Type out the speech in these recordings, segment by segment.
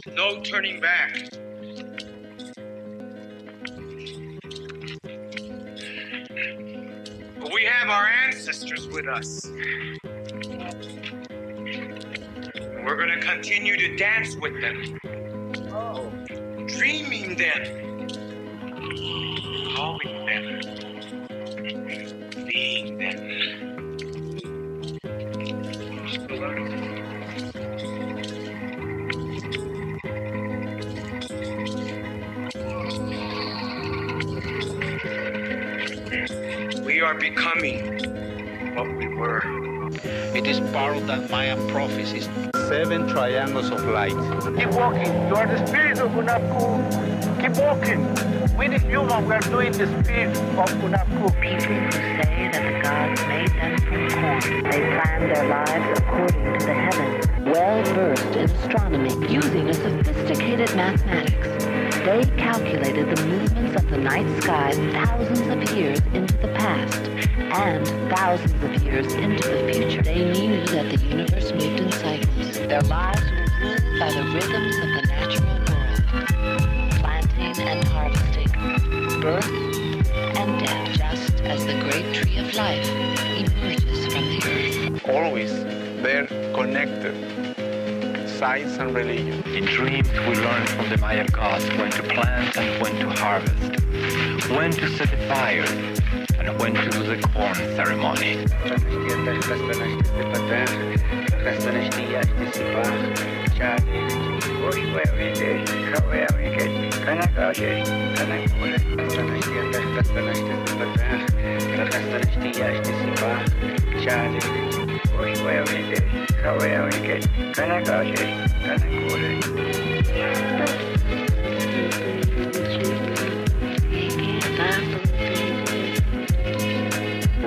No turning back. We have our ancestors with us. We're going to continue to dance with them. Dreaming them. Calling them. Seeing them. We are becoming what we were. It is part of that Mayan prophecies. 7 triangles of light. Keep walking. You are the spirit of Unapu. Keep walking. We the human, we are doing the spirit of Unapu. People who say that the gods made them from corn. They planned their lives according to the heavens. Well-versed in astronomy, using a sophisticated mathematics, they calculated the movements of the night sky thousands of years into the past and thousands of years into the future. They knew that the universe moved in cycles. Their lives were ruled by the rhythms of the natural world, planting and harvesting, birth and death, just as the great tree of life emerges from the earth. Always they're connected. Science and religion. In dreams, we learn from the Maya gods when to plant and when to harvest, when to set the fire, and when to do the corn ceremony.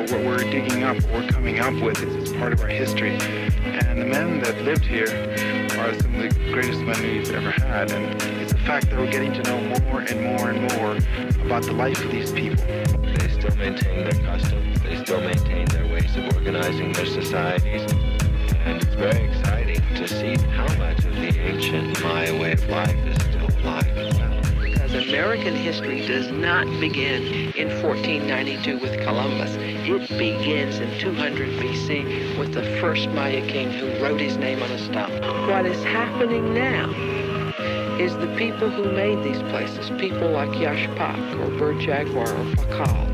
What we're digging up, what we're coming up with is part of our history. And the men that lived here are some of the greatest men we've ever had. And it's the fact that we're getting to know more and more and more about the life of these people. They still maintain their customs. They still maintain their ways of organizing their societies. And it's very exciting to see how much of the ancient Maya way of life is still alive and well. Because American history does not begin in 1492 with Columbus. It begins in 200 BC with the first Maya king who wrote his name on a stone. What is happening now is the people who made these places, people like Yashpak or Bird Jaguar or Fakal,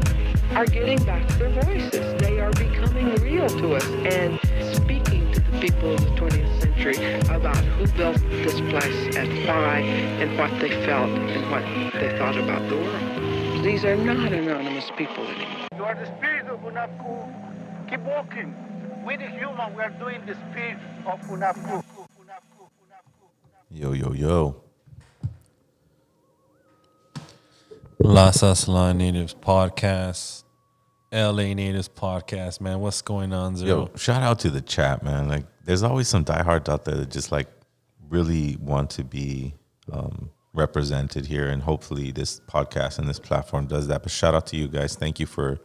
are getting back their voices. They are becoming real to us and speaking to the people of the 20th century about who built this place and why and what they felt and what they thought about the world. These are not anonymous people anymore. You are the spirit of Unapu. Keep walking. We the human, we are doing the spirit of Unapu. Yo. Las Aslan Natives Podcast, LA Natives Podcast, man. What's going on, Zero? Yo, shout out to the chat, man. Like, there's always some diehards out there that just like really want to be represented here, and hopefully this podcast and this platform does that. But shout out to you guys. Thank you for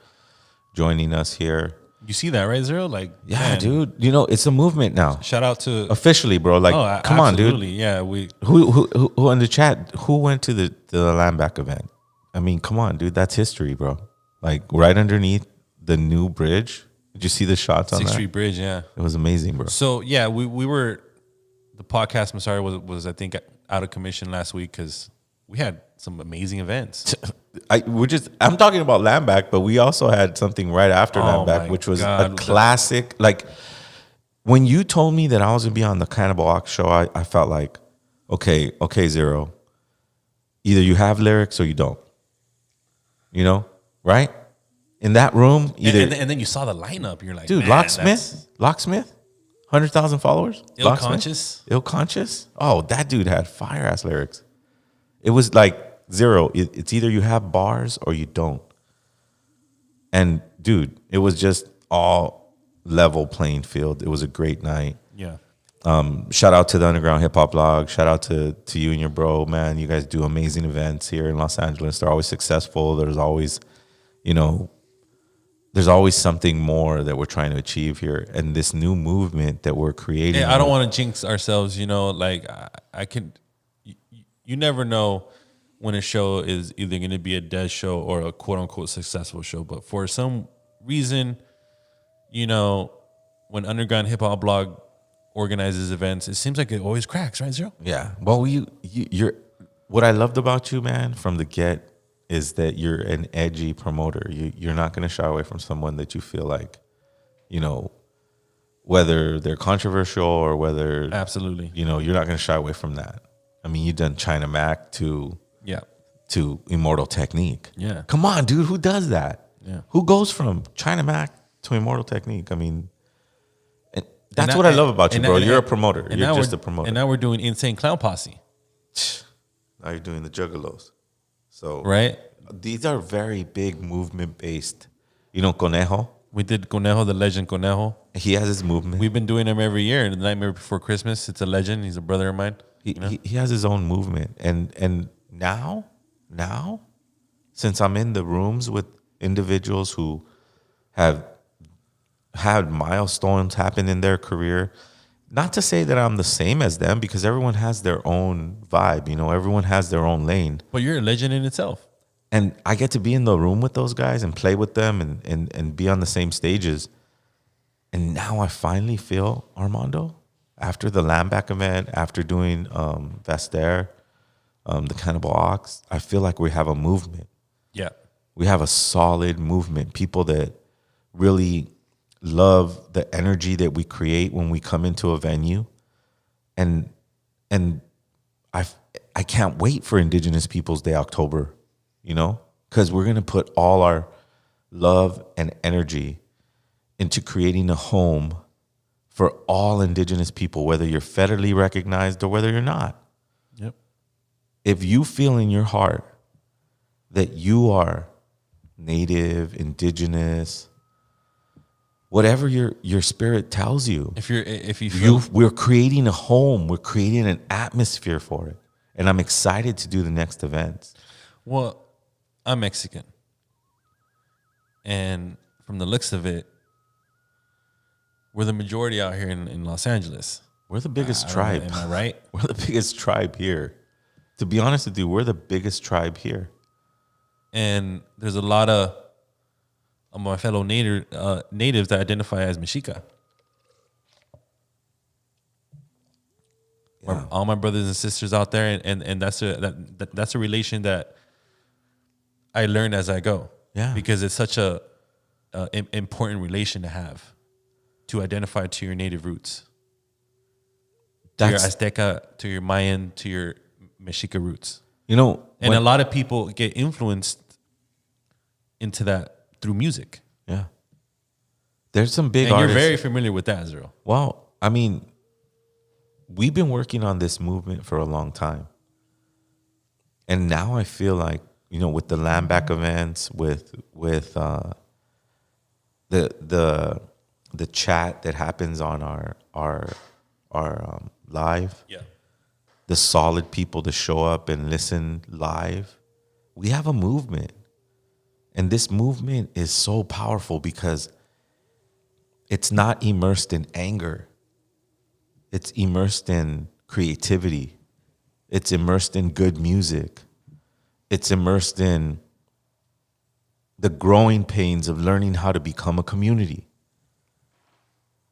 joining us here. You see that, right, Zero? Like, Yeah, man, dude. You know, it's a movement now. Shout out to Officially, bro. Like, come on, dude. Yeah, we. Who in the chat? Who went to the land back event? I mean, come on, dude. That's history, bro. Like right underneath the new bridge. Did you see the shots on 6th that? Street Bridge, yeah. It was amazing, bro. So yeah, we were the podcast. I'm sorry, was I think out of commission last week because we had some amazing events. I'm talking about land back, but we also had something right after land back, which was a classic. Like when you told me that I was gonna be on the Cannibal Ox show, I felt like, okay, Zero. Either you have lyrics or you don't. You know, right? In that room, either and then you saw the lineup. You're like, dude, man, Locksmith, 100,000 followers. Ill Conscious. Oh, that dude had fire ass lyrics. It was like Zero. It's either you have bars or you don't. And dude, it was just all level playing field. It was a great night. Yeah. Shout out to the Underground Hip Hop Blog. Shout out to you and your bro, man. You guys do amazing events here in Los Angeles. They're always successful. There's always, there's always something more that we're trying to achieve here. And this new movement that we're creating. Yeah, I don't want to jinx ourselves, like I can you never know when a show is either going to be a dead show or a quote unquote successful show. But for some reason, you know, when Underground Hip Hop Blog organizes events, it seems like it always cracks, right, Zero? Yeah. Well, you're what I loved about you, man, from the get is that you're an edgy promoter. You're not going to shy away from someone that you feel like, you know, whether they're controversial or whether absolutely, you know, you're not going to shy away from that. I mean, you've done China Mac to Immortal Technique. Yeah. Come on, dude. Who does that? Yeah. Who goes from China Mac to Immortal Technique? I mean, that's what I love about you, bro. You're a promoter. You're just a promoter. And now we're doing Insane Clown Posse. Now you're doing the Juggalos. So right. These are very big movement based. You know, Conejo. We did Conejo, the legend Conejo. He has his movement. We've been doing him every year. The Nightmare Before Christmas. It's a legend. He's a brother of mine. He has his own movement. And now, since I'm in the rooms with individuals who have had milestones happen in their career, not to say that I'm the same as them, because everyone has their own vibe, you know, everyone has their own lane. But you're a legend in itself. And I get to be in the room with those guys and play with them and be on the same stages. And now I finally feel, Armando, after the Lamback event, after doing Vestaire, the Cannibal Ox, I feel like we have a movement. Yeah. We have a solid movement. People that really love the energy that we create when we come into a venue. And I can't wait for Indigenous Peoples Day, October, you know, because we're going to put all our love and energy into creating a home for all Indigenous people, whether you're federally recognized or whether you're not. Yep. If you feel in your heart that you are Native, Indigenous, whatever your spirit tells you, we're creating a home, we're creating an atmosphere for it, and I'm excited to do the next events. Well, I'm Mexican, and from the looks of it, we're the majority out here in Los Angeles. We're the biggest tribe. Am I right? We're the biggest tribe here. To be honest with you, we're the biggest tribe here. And there's a lot of my fellow natives that identify as Mexica. Yeah. All my brothers and sisters out there, and that's a relation that I learn as I go. Yeah, because it's such a important relation to have, to identify to your native roots, to your Azteca, to your Mayan, to your Mexica roots. You know, and a lot of people get influenced into that through music. Yeah. There's some big and artists. You're very familiar with that, Zero. Well, I mean, we've been working on this movement for a long time. And now I feel like, you know, with the Lamback events, with the chat that happens on our live, yeah, the solid people to show up and listen live, we have a movement. And this movement is so powerful because it's not immersed in anger. It's immersed in creativity. It's immersed in good music. It's immersed in the growing pains of learning how to become a community.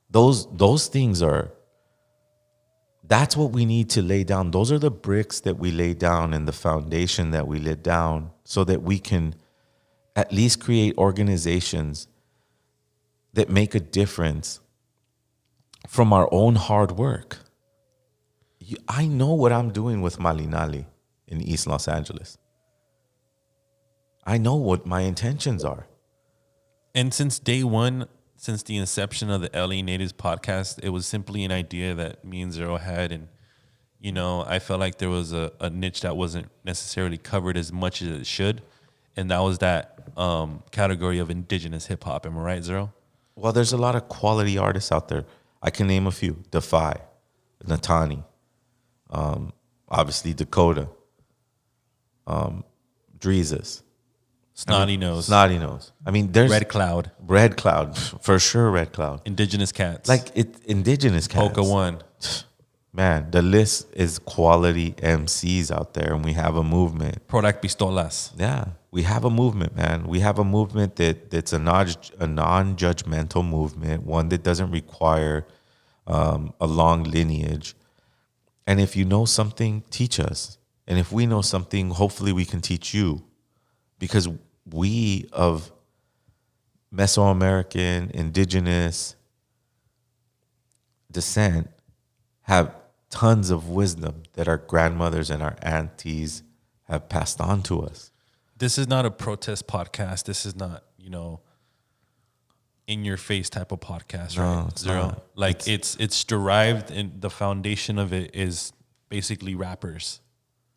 Those things that's what we need to lay down. Those are the bricks that we lay down and the foundation that we lay down so that we can at least create organizations that make a difference from our own hard work. I know what I'm doing with Malinali in East Los Angeles. I know what my intentions are. And since day one, since the inception of the LA Natives podcast, it was simply an idea that me and Zero had. And, you know, I felt like there was a niche that wasn't necessarily covered as much as it should. And that was that category of Indigenous hip hop. Am I right, Zero? Well, there's a lot of quality artists out there. I can name a few: Defy, Natani, obviously Dakota, Dreezus, Snotty Nose. Snotty Nose. I mean, there's Red Cloud. Red Cloud, for sure. Red Cloud. Indigenous Cats. Like Indigenous Cats. Polka One. man, the list is quality MCs out there, and we have a movement. Product Pistolas. Yeah, we have a movement, man. We have a movement that's a non-judgmental movement, one that doesn't require a long lineage. And if you know something, teach us. And if we know something, hopefully we can teach you. Because we of Mesoamerican, indigenous descent have tons of wisdom that our grandmothers and our aunties have passed on to us. This is not a protest podcast. This is not, in your face type of podcast, right? No, it's Zero. not. Like it's derived, and the foundation of it is basically rappers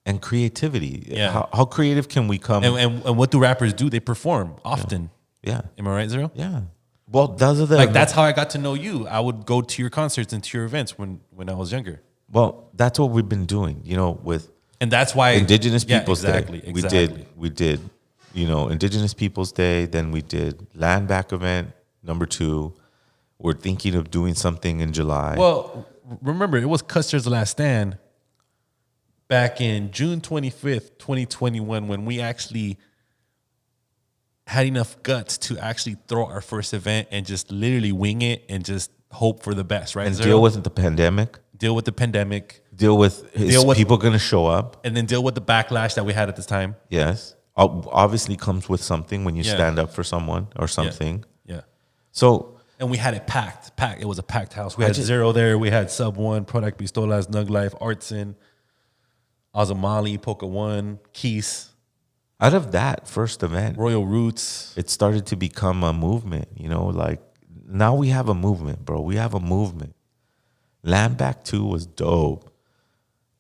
and creativity. Yeah. How creative can we come? And what do rappers do? They perform often. Yeah. Am I right, Zero? Yeah. Well, those are the like that's how I got to know you. I would go to your concerts and to your events when I was younger. Well, that's what we've been doing, with and that's why Indigenous Peoples exactly, Day. Exactly. We did, Indigenous Peoples Day. Then we did Land Back event #2. We're thinking of doing something in July. Well, remember, it was Custer's Last Stand back in June 25th, 2021, when we actually had enough guts to actually throw our first event and just literally wing it and just hope for the best, right? And deal with the pandemic. Deal with the pandemic. Deal with people going to show up. And then deal with the backlash that we had at this time. Yes. Obviously comes with something when you stand up for someone or something. Yeah. So... And we had it packed. It was a packed house. We had Zero there. We had Sub One, Product Pistolas, Nug Life, Artsin, Azamali, Polka One, Keys. Out of that first event, Royal Roots, it started to become a movement. Like now we have a movement, bro. We have a movement. Land Back 2 was dope.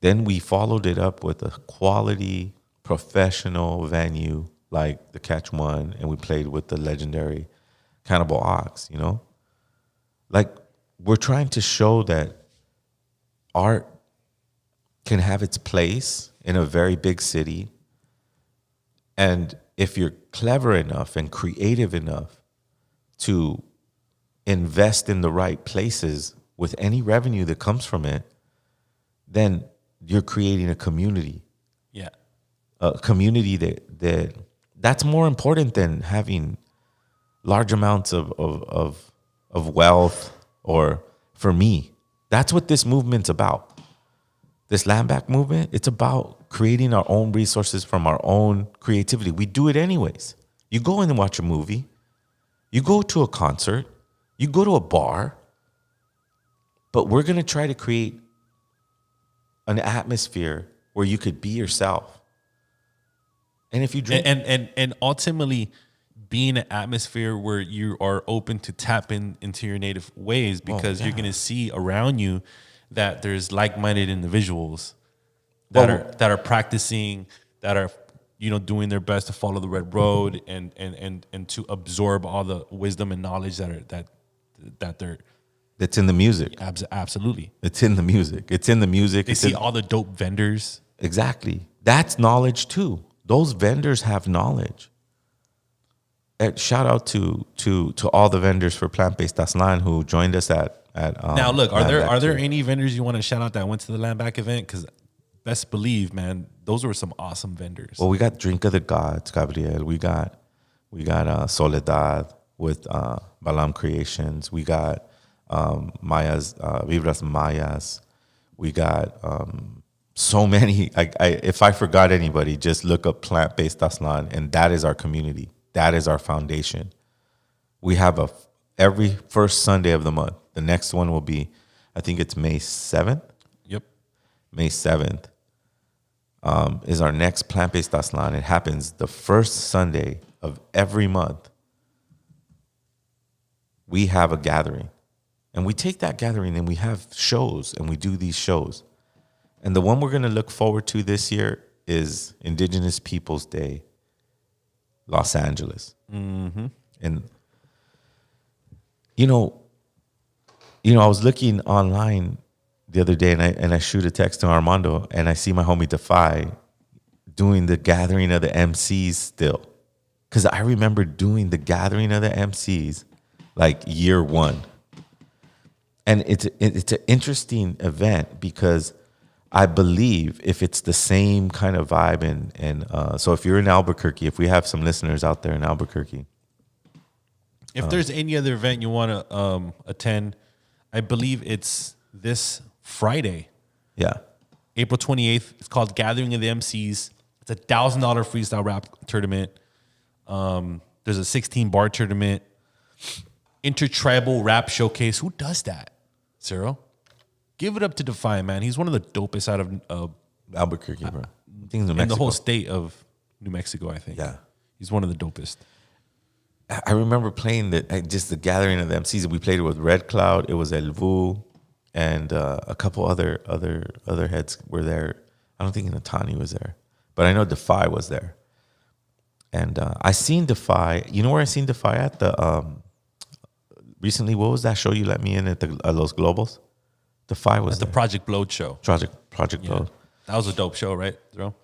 Then we followed it up with a quality, professional venue like the Catch One, and we played with the legendary Cannibal Ox. Like we're trying to show that art can have its place in a very big city. And if you're clever enough and creative enough to invest in the right places with any revenue that comes from it, then you're creating a community. Yeah. A community that's more important than having large amounts of wealth. Or for me, that's what this movement's about. This Land Back movement, it's about creating our own resources from our own creativity. We do it anyways. You go in and watch a movie. You go to a concert. You go to a bar. But we're going to try to create an atmosphere where you could be yourself. And if you drink... And ultimately... being an atmosphere where you are open to tap into your native ways, because you're going to see around you that there's like-minded individuals that are practicing, that are doing their best to follow the red road and to absorb all the wisdom and knowledge that's in the music. Absolutely, it's in the music. It's in the music. They see all the dope vendors. Exactly, that's knowledge too. Those vendors have knowledge. And shout out to all the vendors for Plant-Based Aslan who joined us at now look, are there any vendors you want to shout out that went to the Land Back event? Because best believe, man, those were some awesome vendors. Well, we got Drink of the Gods, Gabriel. We got Soledad with Balam Creations. We got Mayas, Vibras Mayas. We got so many. If I forgot anybody, just look up Plant-Based Aslan, and that is our community. That is our foundation. We have every first Sunday of the month. The next one will be, I think it's May 7th. Yep. May 7th is our next Plant-Based Aslan. It happens the first Sunday of every month. We have a gathering. And we take that gathering and we have shows, and we do these shows. And the one we're going to look forward to this year is Indigenous Peoples Day, Los Angeles. Mm-hmm. And, I was looking online the other day, and I shoot a text to Armando, and I see my homie Defy doing the gathering of the MCs still. Because I remember doing the gathering of the MCs like year one. And it's an interesting event because I believe if it's the same kind of vibe, and so if you're in Albuquerque, if we have some listeners out there in Albuquerque, if there's any other event you want to attend, I believe it's this Friday. Yeah. April 28th. It's called Gathering of the MCs. It's a $1,000 freestyle rap tournament. There's a 16-bar tournament. Intertribal rap showcase. Who does that, Cyril? Give it up to Defy, man. He's one of the dopest out of Albuquerque, bro. I think in the whole state of New Mexico, I think. Yeah. He's one of the dopest. I remember playing just the Gathering of the MCs. We played it with Red Cloud. It was El Vu, and a couple other heads were there. I don't think Natani was there, but I know Defy was there. And I seen Defy. You know where I seen Defy at? Recently, what was that show you let me in at Los Globos? Defy was at the Project Blowed show. Project Blowed. That was a dope show, right, bro?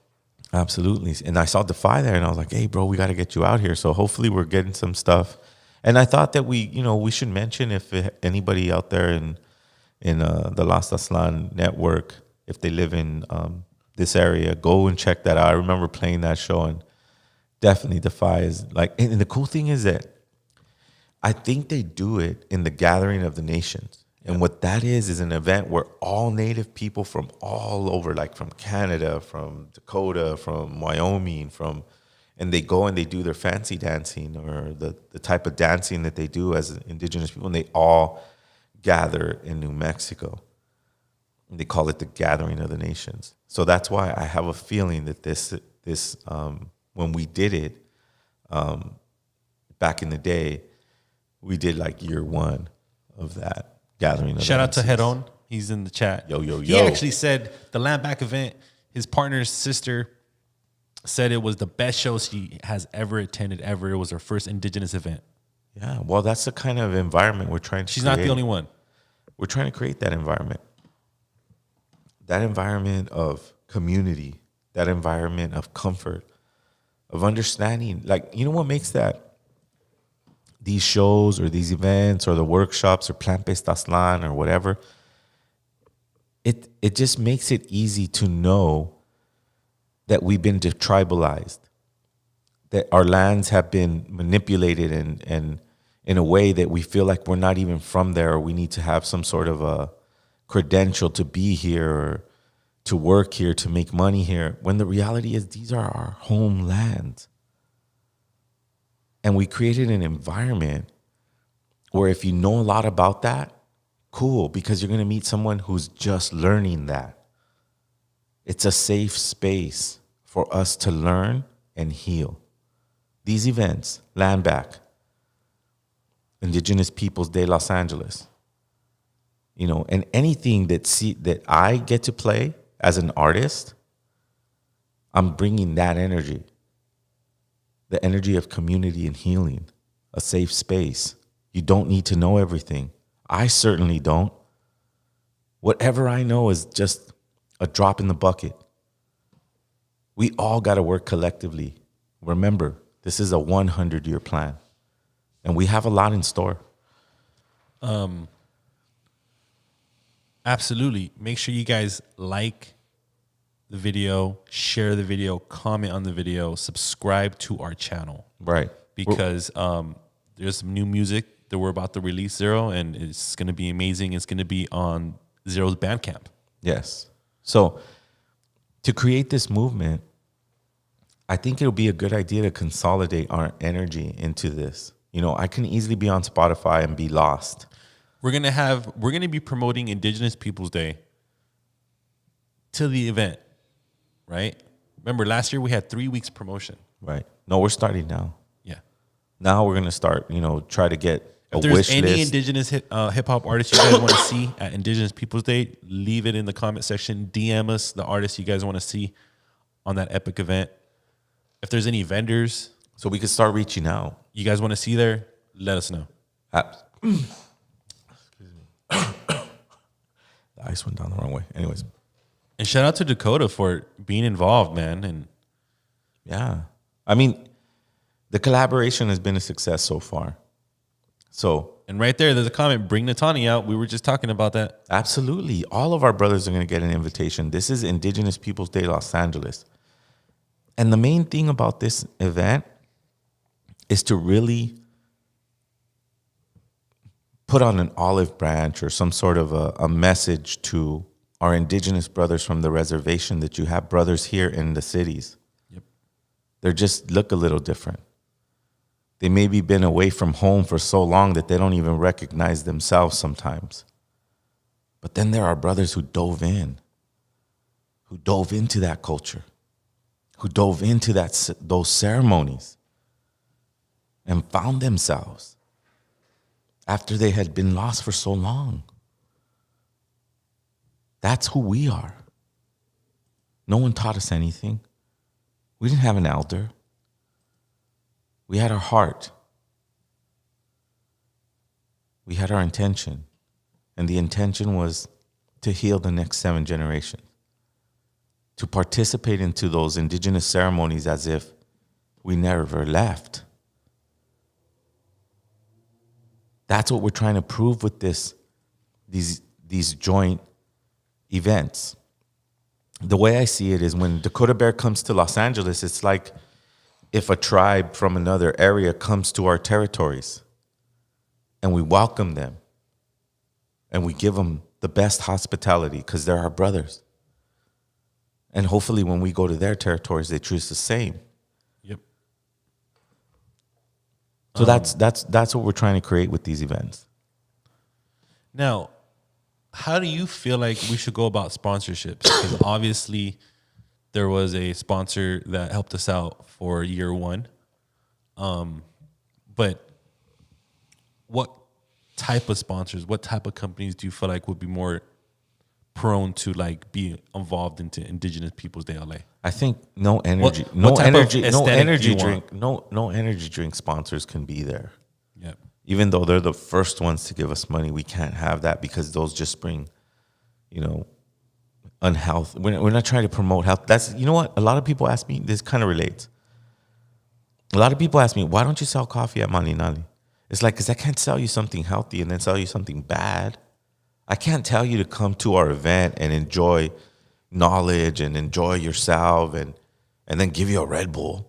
Absolutely. And I saw Defy there, and I was like, hey, bro, we got to get you out here. So hopefully we're getting some stuff. And I thought that we should mention if anybody out there in the Las Aslan network, if they live in this area, go and check that out. I remember playing that show, and definitely Defy is like, and the cool thing is that I think they do it in the Gathering of the Nations. And what that is an event where all Native people from all over, like from Canada, from Dakota, from Wyoming, and they go and they do their fancy dancing or the type of dancing that they do as Indigenous people, and they all gather in New Mexico. And they call it the Gathering of the Nations. So that's why I have a feeling that this when we did it back in the day, we did like year one of that. Gathering. Shout out to Heron. He's in the chat. Yo. He actually said the Land Back event, his partner's sister said it was the best show she has ever attended ever. It was her first Indigenous event. Yeah, well, that's the kind of environment we're trying to She's create. not the only one. We're trying to create that environment. That environment of community, that environment of comfort, of understanding. Like, you know what makes these shows or these events or the workshops or Plant-Based Aslan or whatever, it just makes it easy to know that we've been detribalized, that our lands have been manipulated and in a way that we feel like we're not even from there, or we need to have some sort of a credential to be here or to work here, to make money here, when the reality is these are our homelands. And we created an environment where if you know a lot about that, cool, because you're going to meet someone who's just learning that. It's a safe space for us to learn and heal. These events, Land Back, Indigenous Peoples Day Los Angeles, and anything that I get to play as an artist, I'm bringing that energy. The energy of community and healing, a safe space. You don't need to know everything. I certainly don't. Whatever I know is just a drop in the bucket. We all got to work collectively. Remember, this is a 100-year plan, and we have a lot in store. Absolutely. Make sure you guys like the video, share the video, comment on the video, subscribe to our channel. Right. Because there's some new music that we're about to release, Zero, and it's going to be amazing. It's going to be on Zero's Bandcamp. Yes. So to create this movement, I think it'll be a good idea to consolidate our energy into this. I can easily be on Spotify and be lost. We're going to be promoting Indigenous Peoples Day to the event. Right? Remember, last year we had 3 weeks promotion. Right. No, we're starting now. Yeah. Now we're going to start, try to get a wish list. If there's any Indigenous hip-hop artists you guys want to see at Indigenous Peoples Day, leave it in the comment section. DM us the artists you guys want to see on that epic event. If there's any vendors. So we can start reaching out. You guys want to see there, let us know. Excuse me. The ice went down the wrong way. Anyways. And shout out to Dakota for being involved, man. And yeah, I mean, the collaboration has been a success so far. So, and right there's a comment, bring Natani out. We were just talking about that. Absolutely. All of our brothers are going to get an invitation. This is Indigenous Peoples Day Los Angeles. And the main thing about this event is to really put on an olive branch or some sort of a message to our Indigenous brothers from the reservation that you have brothers here in the cities. Yep. They just look a little different. They maybe been away from home for so long that they don't even recognize themselves sometimes. But then there are brothers who dove into that culture, who dove into those ceremonies and found themselves after they had been lost for so long. That's who we are. No one taught us anything. We didn't have an elder. We had our heart. We had our intention. And the intention was to heal the next 7 generations, to participate into those indigenous ceremonies as if we never left. That's what we're trying to prove with these joint events. The way I see it is when Dakota Bear comes to Los Angeles, it's like if a tribe from another area comes to our territories and we welcome them and we give them the best hospitality because they're our brothers. And hopefully when we go to their territories, they treat us the same. Yep. So that's what we're trying to create with these events. Now, how do you feel like we should go about sponsorships? Because obviously there was a sponsor that helped us out for year 1. But what type of sponsors, what type of companies do you feel like would be more prone to like be involved into Indigenous Peoples Day LA? I think no energy drink sponsors can be there. Yep. Even though they're the first ones to give us money, we can't have that because those just bring, unhealth. We're not trying to promote health. That's, you know what? A lot of people ask me, this kind of relates. A lot of people ask me, why don't you sell coffee at Malinali? It's like, because I can't sell you something healthy and then sell you something bad. I can't tell you to come to our event and enjoy knowledge and enjoy yourself and then give you a Red Bull.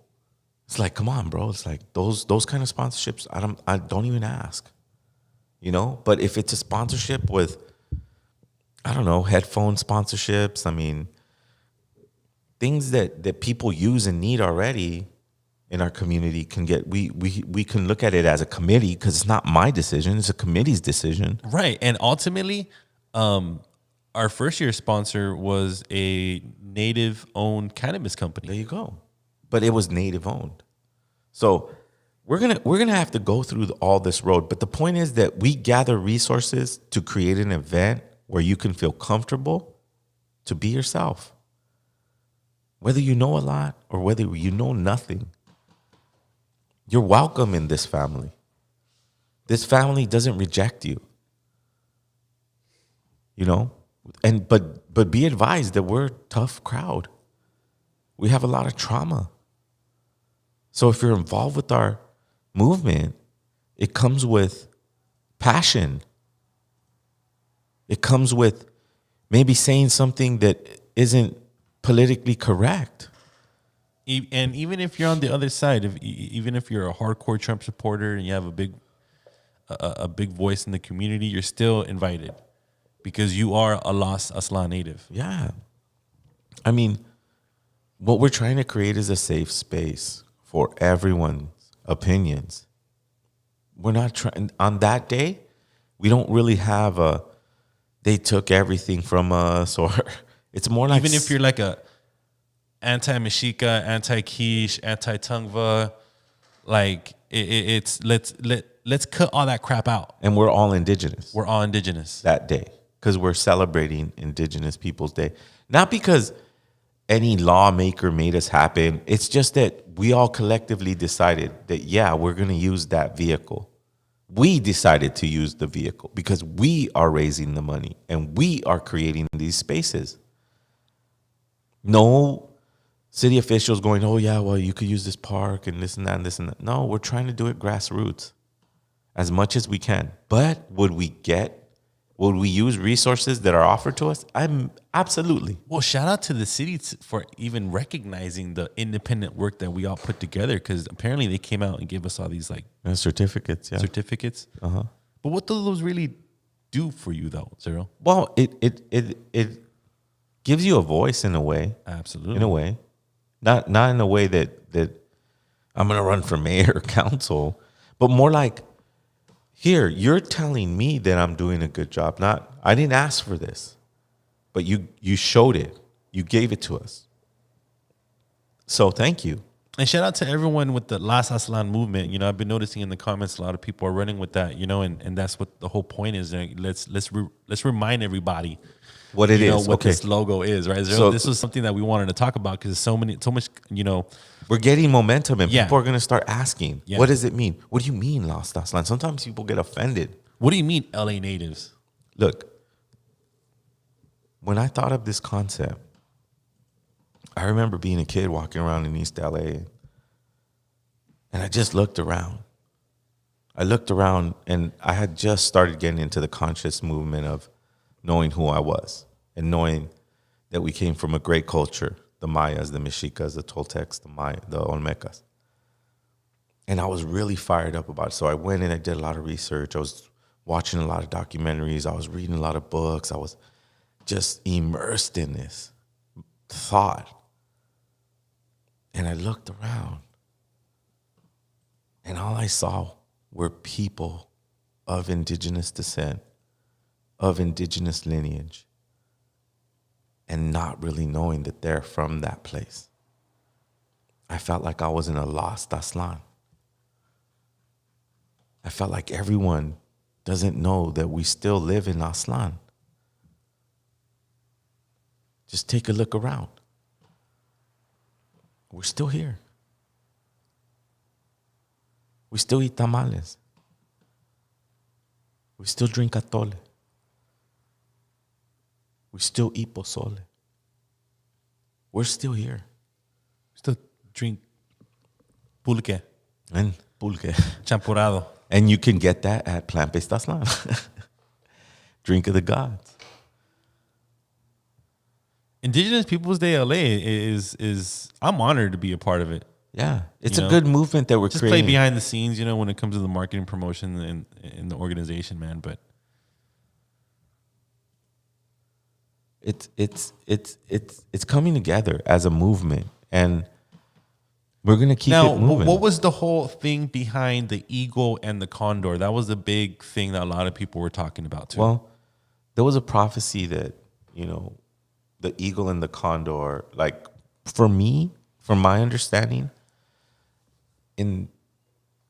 It's like, come on, bro. It's like those kind of sponsorships, I don't even ask. But if it's a sponsorship with, I don't know, headphone sponsorships, I mean, things that people use and need already in our community can get, we can look at it as a committee because it's not my decision, it's a committee's decision. Right. And ultimately, our first year sponsor was a native-owned cannabis company. There you go. But it was native owned. So we're gonna have to go through all this road. But the point is that we gather resources to create an event where you can feel comfortable to be yourself. Whether you know a lot or whether you know nothing, you're welcome in this family. This family doesn't reject you. And but be advised that we're a tough crowd. We have a lot of trauma. So if you're involved with our movement, it comes with passion. It comes with maybe saying something that isn't politically correct. And even if you're on the other side, even if you're a hardcore Trump supporter and you have a big voice in the community, you're still invited because you are a Los Aslan native. Yeah. I mean, what we're trying to create is a safe space for everyone's opinions. We're not trying, on that day, we don't really have they took everything from us, or it's more like, even if you're like a anti-Mexica, anti-Quiche, anti-Tungva, like it's let's cut all that crap out. And we're all Indigenous. We're all Indigenous that day because we're celebrating Indigenous Peoples Day. Not because any lawmaker made us happen. It's just that we all collectively decided that, yeah, we're going to use that vehicle. We decided to use the vehicle because we are raising the money and we are creating these spaces. No city officials going, oh, yeah, well, you could use this park and this and that and this and that. No, we're trying to do it grassroots. as much as we can. But would we use resources that are offered to us? I'm absolutely. Well, shout out to the city for even recognizing the independent work that we all put together, because apparently they came out and gave us all these like certificates. Yeah. Certificates. Uh-huh. But what do those really do for you, though, Zero? Well, it gives you a voice in a way. Absolutely. In a way. Not in a way that I'm going to run for mayor or council, but more like, here, you're telling me that I'm doing a good job. I didn't ask for this, but you showed it. You gave it to us. So thank you. And shout out to everyone with the Las Aslan movement. You know, I've been noticing in the comments a lot of people are running with that. You know, and that's what the whole point is. Let's remind everybody what it is. What this logo is, right? So this was something that we wanted to talk about because so much. You know, we're getting momentum, and people are going to start asking, Yeah. "What does it mean? What do you mean, Las Aslan?" Sometimes people get offended. What do you mean, LA natives? Look, when I thought of this concept, I remember being a kid walking around in East LA, and I just looked around. And I had just started getting into the conscious movement of knowing who I was and knowing that we came from a great culture, the Mayas, the Mexicas, the Toltecs, the Olmecas. And I was really fired up about it. So I went and I did a lot of research. I was watching a lot of documentaries. I was reading a lot of books. I was just immersed in this thought. And I looked around, and all I saw were people of indigenous descent, of indigenous lineage, and not really knowing that they're from that place. I felt like I was in a lost Aslan. I felt like everyone doesn't know that we still live in Aslan. Just take a look around. We're still here. We still eat tamales. We still drink atole. We still eat pozole. We're still here. We still drink pulque. And pulque. Champurrado. And you can get that at Plant-Based Aslan. Drink of the gods. Indigenous Peoples Day LA is I'm honored to be a part of it. Yeah, it's a good movement that we're just creating. Play behind the scenes, you know, when it comes to the marketing promotion and in the organization, man. But it's coming together as a movement, and we're gonna keep it moving. What was the whole thing behind the eagle and the condor? That was the big thing that a lot of people were talking about too. Well, there was a prophecy that, you know, the eagle and the condor, like for me, from my understanding,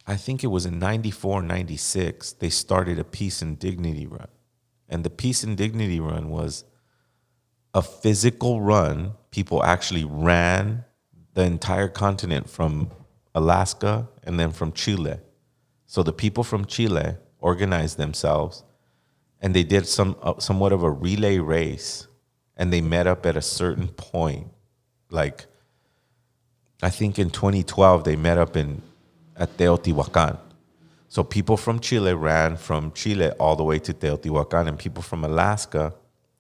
I think it was in 94, 96, they started a Peace and Dignity run. And the Peace and Dignity run was a physical run. People actually ran the entire continent from Alaska and then from Chile. So the people from Chile organized themselves, and they did somewhat of a relay race, and they met up at a certain point. Like, I think in 2012, they met up at Teotihuacan. So people from Chile ran from Chile all the way to Teotihuacan, and people from Alaska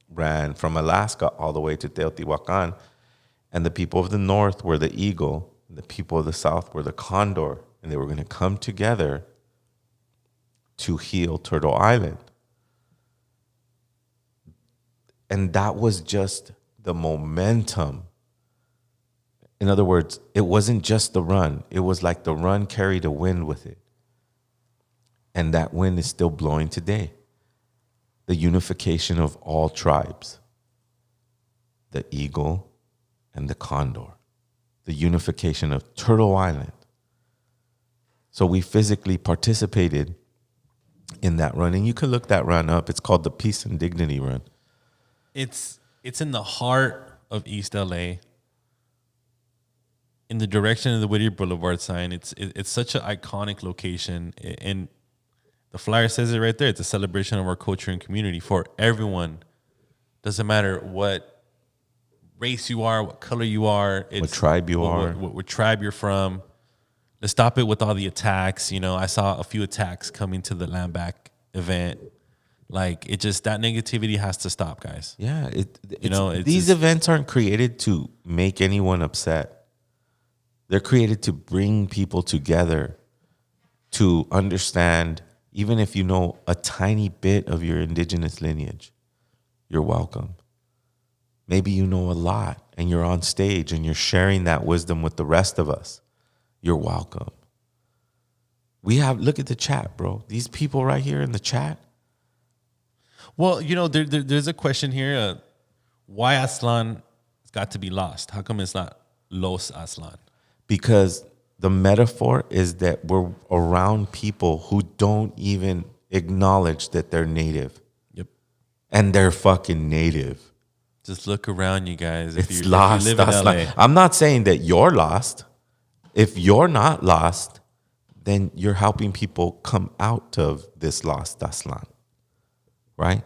ran from Alaska all the way to Teotihuacan. And the people of the north were the eagle, and the people of the south were the condor, and they were going to come together to heal Turtle Island. And that was just the momentum. In other words, it wasn't just the run. It was like the run carried a wind with it. And that wind is still blowing today. The unification of all tribes. The eagle and the condor. The unification of Turtle Island. So we physically participated in that run. And you can look that run up. It's called the Peace and Dignity Run. It's in the heart of East LA, in the direction of the Whittier Boulevard sign. It's such an iconic location, and the flyer says it right there. It's a celebration of our culture and community for everyone. Doesn't matter what race you are, what color you are, what tribe you are, what tribe you're from. Let's stop it with all the attacks. You know, I saw a few attacks coming to the land back event. Like, it just, that negativity has to stop, guys. Yeah. It's these events aren't created to make anyone upset. They're created to bring people together, to understand, even if you know a tiny bit of your indigenous lineage, you're welcome. Maybe you know a lot and you're on stage and you're sharing that wisdom with the rest of us. You're welcome. Look at the chat, bro. These people right here in the chat. Well, you know, there's a question here. Why Aslan has got to be lost? How come it's not Los Aslan? Because the metaphor is that we're around people who don't even acknowledge that they're native. Yep. And they're fucking native. Just look around, you guys. It's lost. If you live in LA. I'm not saying that you're lost. If you're not lost, then you're helping people come out of this lost Aslan. Right?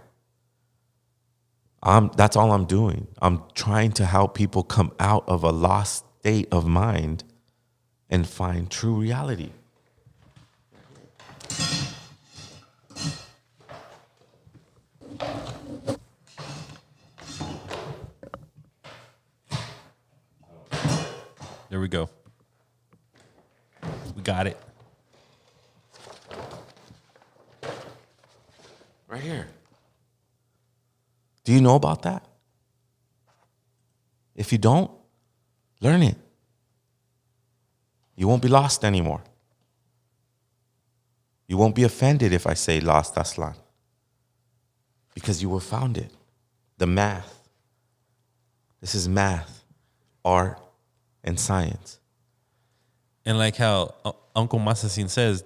That's all I'm doing. I'm trying to help people come out of a lost state of mind and find true reality. There we go. We got it. Right here. Do you know about that? If you don't, learn it. You won't be lost anymore. You won't be offended if I say lost Aslan. Because you will found it. The math. This is math, art, and science. And like how Uncle Masasin says,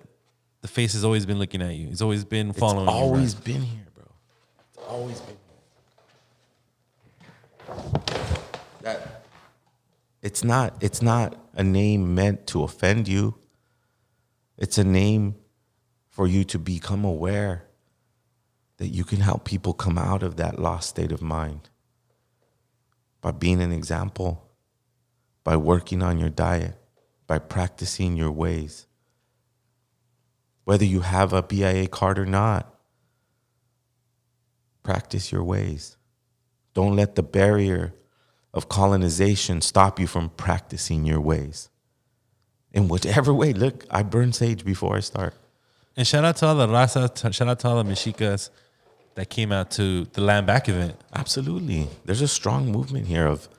the face has always been looking at you. It's always been following you. It's always been here, bro. It's always been here. It's not a name meant to offend you. It's a name for you to become aware that you can help people come out of that lost state of mind by being an example, by working on your diet, by practicing your ways. Whether you have a BIA card or not, practice your ways. Don't let the barrier of colonization stop you from practicing your ways. In whatever way. Look, I burn sage before I start. And shout out to all the raza, shout out to all the Mexicas that came out to the Land Back event. Absolutely. There's a strong movement here of,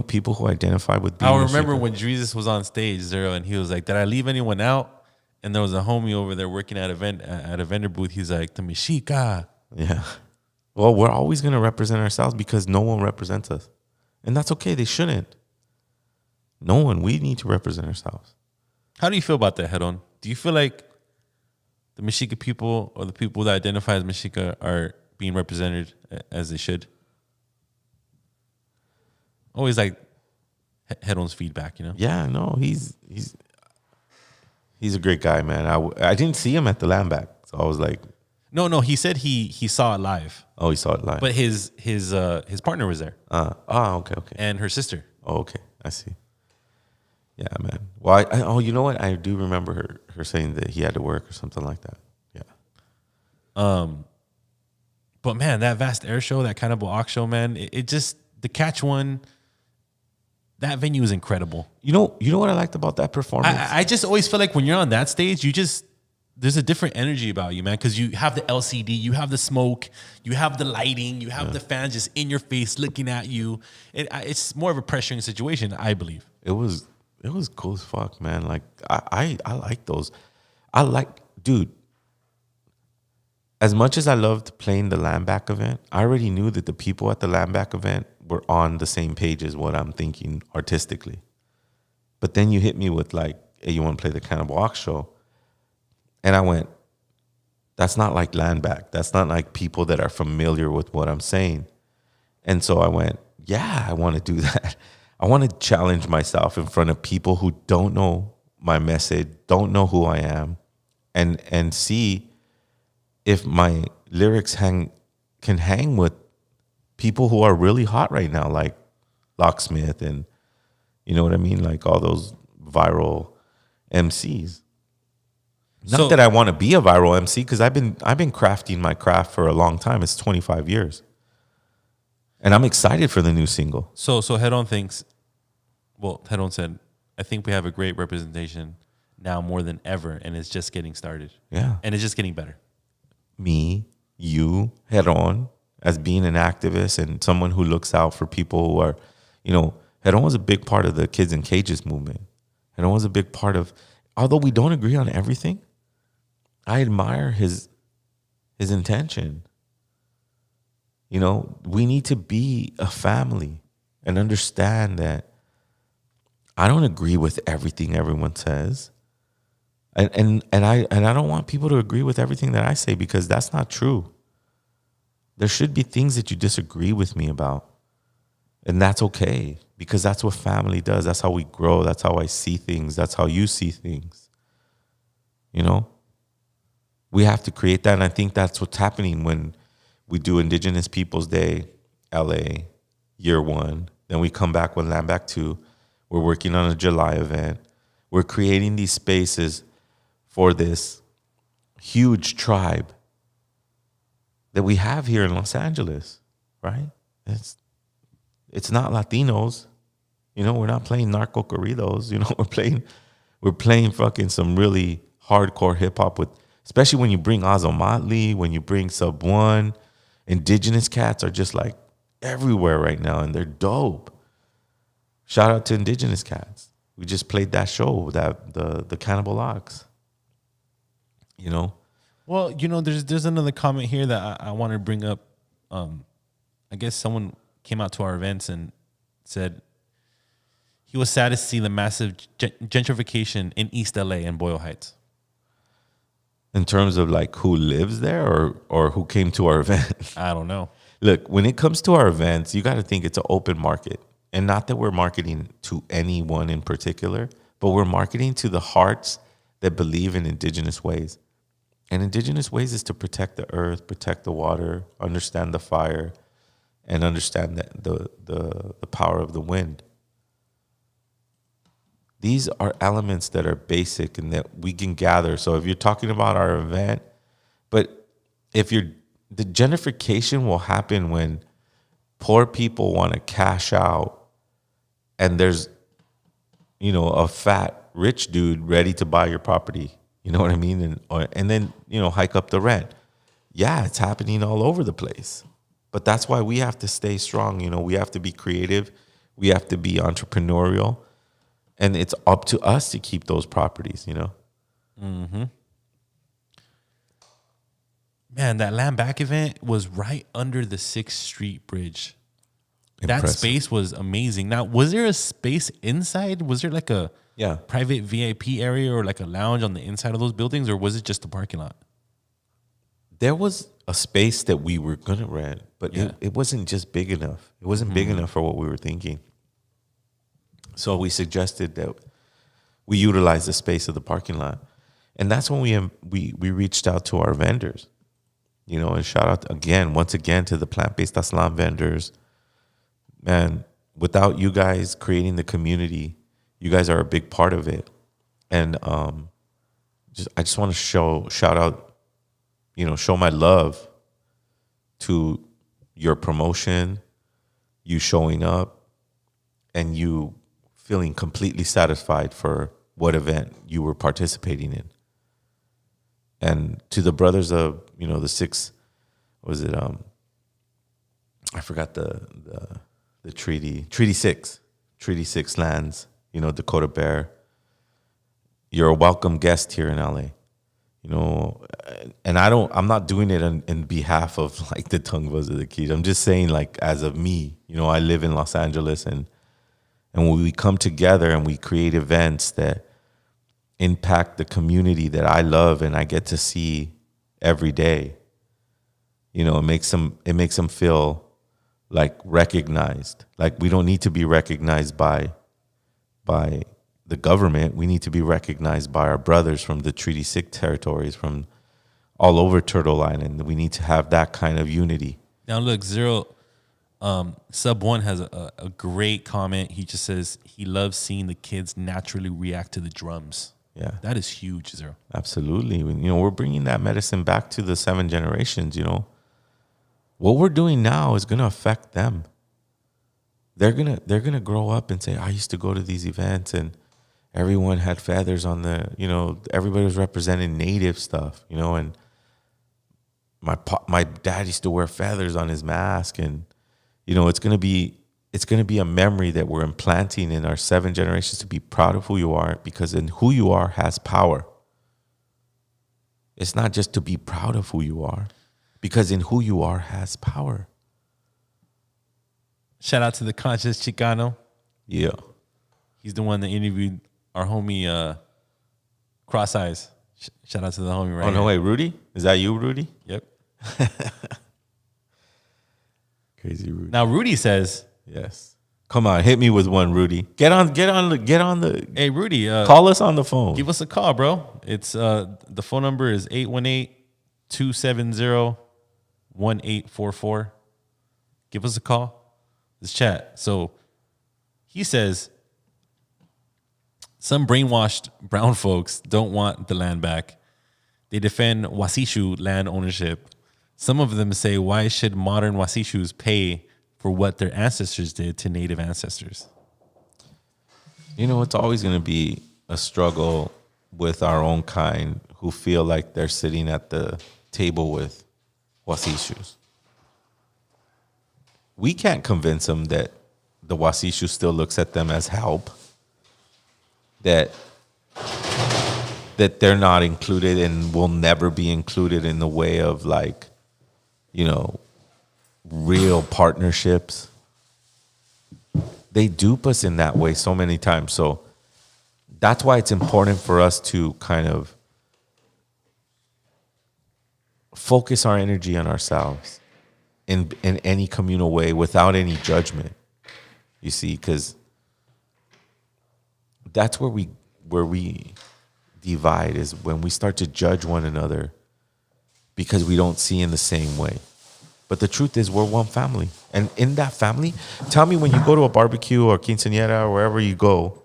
people who identify with being I remember Mexica. when Jesus was on stage, Zero, and he was like, did I leave anyone out? And there was a homie over there working at a vendor booth. He's like, the Mexica. Yeah. Well, we're always going to represent ourselves because no one represents us. And that's okay. They shouldn't. No one. We need to represent ourselves. How do you feel about that, Head-On? Do you feel like the Mexica people or the people that identify as Mexica are being represented as they should? Always like Head-On's feedback, Yeah, no, he's a great guy, man. I didn't see him at the Land Back, so I was like, no. He said he saw it live. Oh, he saw it live. But his partner was there. Okay. And her sister. Oh, okay. I see. Yeah, man. Well, you know what? I do remember her saying that he had to work or something like that. Yeah. But man, that Vast Air Show, that Cannibal Ox show, man, it just, the Catch One, that venue is incredible. You know what I liked about that performance? I just always feel like when you're on that stage, there's a different energy about you, man, because you have the LCD, you have the smoke, you have the lighting, you have the fans just in your face looking at you. It's more of a pressuring situation, I believe. It was cool as fuck, man. Like I like those. Dude, as much as I loved playing the Land Back event, I already knew that the people at the Land Back event were on the same page as what I'm thinking artistically. But then you hit me with like, hey, you want to play the Cannibal Ox show? And I went, that's not like Land Back. That's not like people that are familiar with what I'm saying. And so I went, yeah, I want to do that. I want to challenge myself in front of people who don't know my message, don't know who I am, and see if my lyrics can hang with people who are really hot right now, like Locksmith and, you know what I mean? Like all those viral MCs. Not that I want to be a viral MC, because I've been crafting my craft for a long time. It's 25 years. And I'm excited for the new single. So Head On thinks, well, Head On said, I think we have a great representation now more than ever, and it's just getting started. Yeah. And it's just getting better. Me, you, Head On, as being an activist and someone who looks out for people who are, Head On was a big part of the Kids in Cages movement. Head On was a big part of, although we don't agree on everything, I admire his intention. We need to be a family and understand that I don't agree with everything everyone says. And I don't want people to agree with everything that I say, because that's not true. There should be things that you disagree with me about. And that's okay, because that's what family does. That's how we grow. That's how I see things. That's how you see things. We have to create that. And I think that's what's happening when we do Indigenous Peoples Day, LA, year 1. Then we come back with Land Back 2. We're working on a July event. We're creating these spaces for this huge tribe that we have here in Los Angeles, right? It's not Latinos. We're not playing narco corridos. We're playing fucking some really hardcore hip hop with, especially when you bring Azomatli, when you bring Sub One. Indigenous cats are just like everywhere right now, and they're dope. Shout out to Indigenous cats. We just played that show, the Cannibal Ox. Well, there's another comment here that I want to bring up. I guess someone came out to our events and said he was sad to see the massive gentrification in East LA and Boyle Heights. In terms of like who lives there or who came to our event? I don't know. Look, when it comes to our events, you got to think it's an open market. And not that we're marketing to anyone in particular, but we're marketing to the hearts that believe in Indigenous ways. And Indigenous ways is to protect the earth, protect the water, understand the fire, and understand the power of the wind. These are elements that are basic and that we can gather. So if you're talking about our event, but the gentrification will happen when poor people want to cash out and there's, a fat rich dude ready to buy your property. You know what I mean? And then, hike up the rent. Yeah, it's happening all over the place. But that's why we have to stay strong. We have to be creative. We have to be entrepreneurial. And it's up to us to keep those properties, Mm-hmm. Man, that Land Back event was right under the 6th Street Bridge. Impressive. That space was amazing. Now, was there a space inside? Was there like a private VIP area or like a lounge on the inside of those buildings, or was it just a parking lot? There was a space that we were going to rent, but it wasn't just big enough. It wasn't big enough for what we were thinking. So we suggested that we utilize the space of the parking lot. And that's when we reached out to our vendors, and shout out once again to the plant-based Aslan vendors. Man, without you guys creating the community, you guys are a big part of it. And I just want to show my love to your promotion, you showing up, and you feeling completely satisfied for what event you were participating in. And to the brothers of, the 6, I forgot the Treaty 6 lands, Dakota Bear. You're a welcome guest here in LA. And I'm not doing it in behalf of like the Tungvas or the Keys. I'm just saying, like, as of me, I live in Los Angeles, and when we come together and we create events that impact the community that I love and I get to see every day, it makes them feel like recognized. Like, we don't need to be recognized by the government. We need to be recognized by our brothers from the Treaty 6 territories, from all over Turtle Island. We need to have that kind of unity. Now, look, Zero, Sub One has a great comment. He just says he loves seeing the kids naturally react to the drums. Yeah. That is huge, Zero. Absolutely. We're bringing that medicine back to the 7 generations, What we're doing now is going to affect them. They're going to grow up and say, I used to go to these events and everyone had feathers on everybody was representing native stuff, and my dad used to wear feathers on his mask, and it's going to be a memory that we're implanting in our 7 generations to be proud of who you are, because in who you are has power. It's not just to be proud of who you are, because in who you are has power. Shout out to the Conscious Chicano. Yeah. He's the one that interviewed our homie Cross Eyes. Shout out to the homie right Oh, no here. way. Rudy? Is that you, Rudy? Yep. Crazy Rudy. Now, Rudy says... Yes. Come on, hit me with one, Rudy. Get on the. Hey, Rudy, call us on the phone. Give us a call, bro. It's the phone number is 818-270-1844. Give us a call. Let's chat. So he says some brainwashed brown folks don't want the land back. They defend Wasishu land ownership. Some of them say, why should modern Wasishus pay for what their ancestors did to native ancestors? It's always going to be a struggle with our own kind who feel like they're sitting at the table with Wasishus. We can't convince them that the Wasishu still looks at them as help, that they're not included and will never be included in the way of real partnerships. They dupe us in that way so many times. So that's why it's important for us to kind of focus our energy on ourselves in any communal way without any judgment. You see, because that's where we divide, is when we start to judge one another because we don't see in the same way. But the truth is, we're one family. And in that family, tell me, when you go to a barbecue or quinceañera or wherever you go,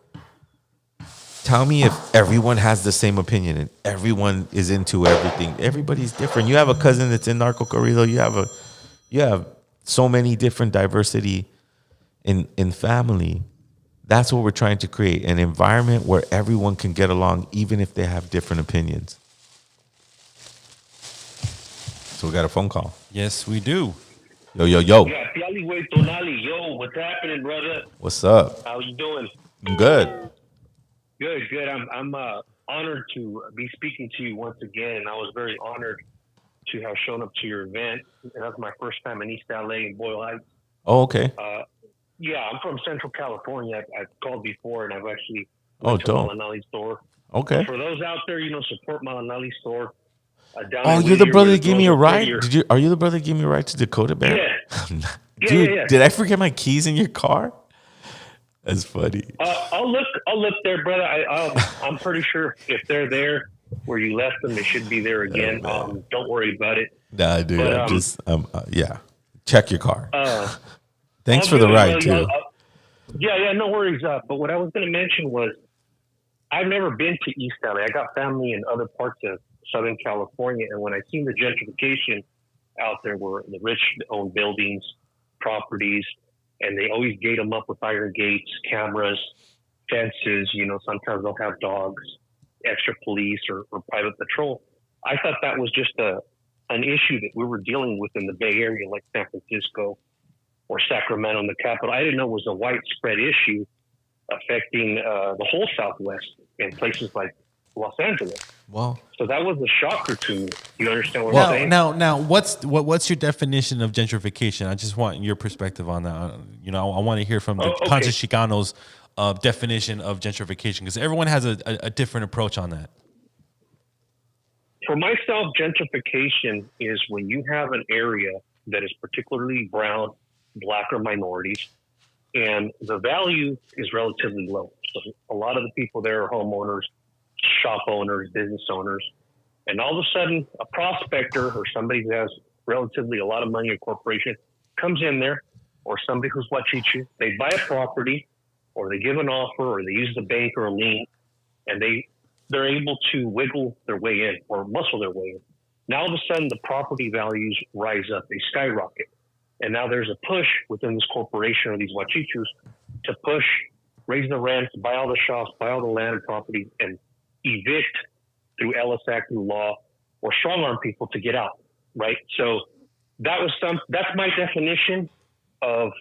tell me if everyone has the same opinion and everyone is into everything. Everybody's different. You have a cousin that's in narco corrido. You have so many different diversity in family. That's what we're trying to create, an environment where everyone can get along, even if they have different opinions. So we got a phone call. Yes, we do. Yo. Yeah, yo, what's happening, brother? What's up? How you doing? I'm good. Good. I'm honored to be speaking to you once again, and I was very honored to have shown up to your event. And that was my first time in East LA in Boyle Heights. Oh, okay. Yeah, I'm from Central California. I've called before, and I've actually went to dope. Malinali store. Okay. For those out there, support Malinali store. You're the brother that gave me a ride? Are you the brother that gave me a ride to Dakota Bear? Yeah. Dude, yeah. Did I forget my keys in your car? That's funny. I'll look there, brother. I'm pretty sure if they're there where you left them, they should be there again. Don't worry about it. Nah, dude. But, yeah. Check your car. Thanks for the ride, too. Yeah, no worries. But what I was going to mention was, I've never been to East LA. I got family in other parts of Southern California, and when I seen the gentrification out there, where the rich own buildings, properties, and they always gate them up with iron gates, cameras, fences. Sometimes they'll have dogs, extra police, or private patrol. I thought that was just an issue that we were dealing with in the Bay Area, like San Francisco or Sacramento in the capital. I didn't know it was a widespread issue affecting the whole Southwest and places like Los Angeles. Well, so that was a shocker to me. You understand what I'm saying? Now, what's your definition of gentrification? I just want your perspective on that. I want to hear from the Conscious Chicano's definition of gentrification, because everyone has a different approach on that. For myself, gentrification is when you have an area that is particularly brown, black, or minorities, and the value is relatively low. So a lot of the people there are homeowners, shop owners, business owners, and all of a sudden a prospector or somebody who has relatively a lot of money or corporation comes in there, or somebody who's wachichu, they buy a property, or they give an offer, or they use the bank or a lien, and they they're able to wiggle their way in or muscle their way in. Now, all of a sudden, the property values rise up, they skyrocket. And now there's a push within this corporation or these Huachichus to push, raise the rents, buy all the shops, buy all the land and property, and evict through Ellis Act, through law, or strong arm people to get out, right? So that's my definition of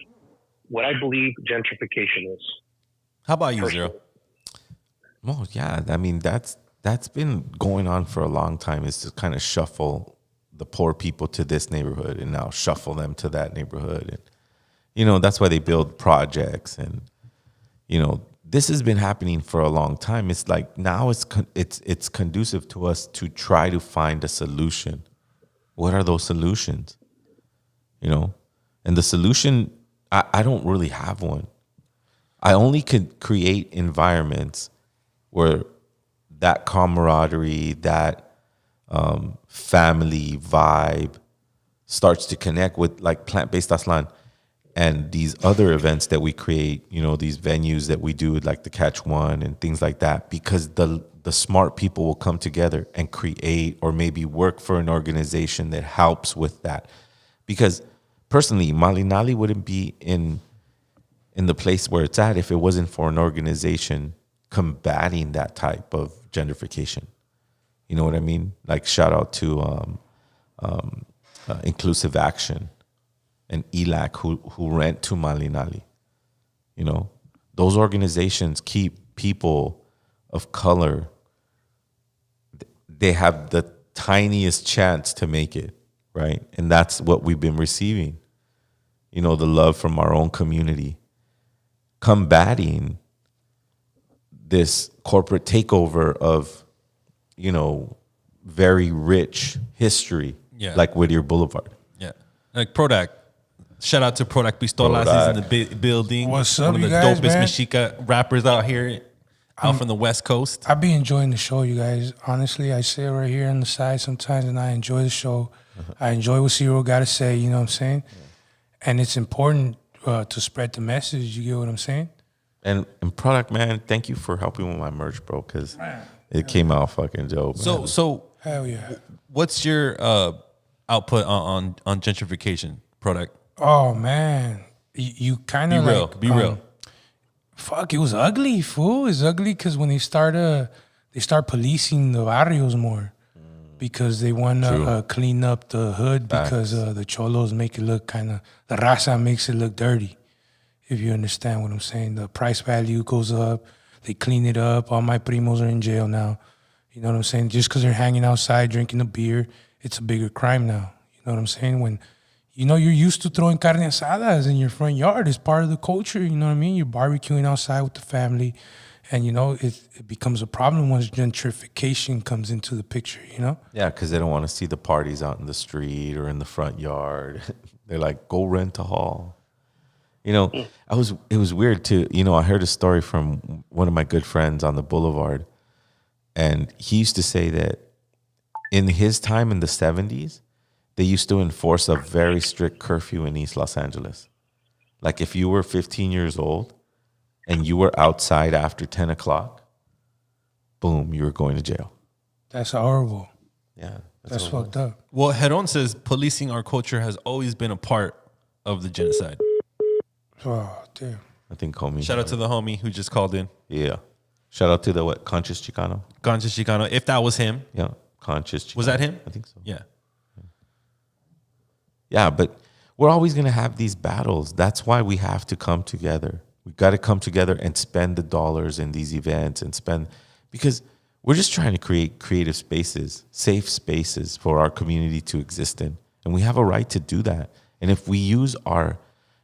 what I believe gentrification is. How about you, Zero? Well, yeah, I mean, that's been going on for a long time, is to kind of shuffle the poor people to this neighborhood and now shuffle them to that neighborhood. And, you know, that's why they build projects. And, you know, this has been happening for a long time. It's like now it's conducive to us to try to find a solution. What are those solutions? You know, and the solution, I don't really have one. I only could create environments where that camaraderie, that family vibe starts to connect with, like, plant-based Aslan and these other events that we create, you know, these venues that we do, like the Catch One and things like that, because the smart people will come together and create, or maybe work for an organization that helps with that. Because personally, Malinali wouldn't be in the place where it's at if it wasn't for an organization combating that type of gentrification. You know what I mean? Like, shout out to Inclusive Action and ELAC who rent to Malinali. You know, those organizations keep people of color. They have the tiniest chance to make it, right? And that's what we've been receiving. You know, the love from our own community, combating this corporate takeover of, you know, very rich history, like Whittier Boulevard. Yeah. Like Prodac. Shout out to Prodac Pistolas. He's in the building. What's up, One of the you guys, dopest man? Mexica rappers out here, out from the West Coast. I've been enjoying the show, you guys. Honestly, I sit right here on the side sometimes and I enjoy the show. I enjoy what Ciro got to say, you know what I'm saying? And it's important to spread the message, you get what I'm saying? And Product, man, thank you for helping with my merch, bro, because it came out fucking dope. So hell yeah. What's your output on gentrification, Product? Oh man, you kind of like be real. Fuck, it was ugly, fool. It's ugly because when they start policing the barrios more, because they want to clean up the hood, because the cholos make it look kind of, the raza makes it look dirty. If you understand what I'm saying, the price value goes up. They clean it up. All my primos are in jail now. You know what I'm saying? Just because they're hanging outside drinking a beer, it's a bigger crime now. You know what I'm saying? When, you know, you're used to throwing carne asadas in your front yard. It's part of the culture, you know what I mean? You're barbecuing outside with the family. And, you know, it becomes a problem once gentrification comes into the picture, you know? Yeah, because they don't want to see the parties out in the street or in the front yard. They're like, go rent a hall. You know, it was weird too. You know, I heard a story from one of my good friends on the boulevard. And he used to say that in his time in the 70s, they used to enforce a very strict curfew in East Los Angeles. Like if you were 15 years old and you were outside after 10 o'clock, boom, you were going to jail. That's horrible. Yeah. That's fucked up. Well, Heron says policing our culture has always been a part of the genocide. Oh, damn. I think homie. Shout out to the homie who just called in. Yeah. Shout out to the Conscious Chicano. Conscious Chicano, if that was him. Yeah, Conscious Chicano. Was that him? I think so. Yeah. Yeah, but we're always going to have these battles. That's why we have to come together. We've got to come together and spend the dollars in these events because we're just trying to create creative spaces, safe spaces for our community to exist in. And we have a right to do that. And if we use our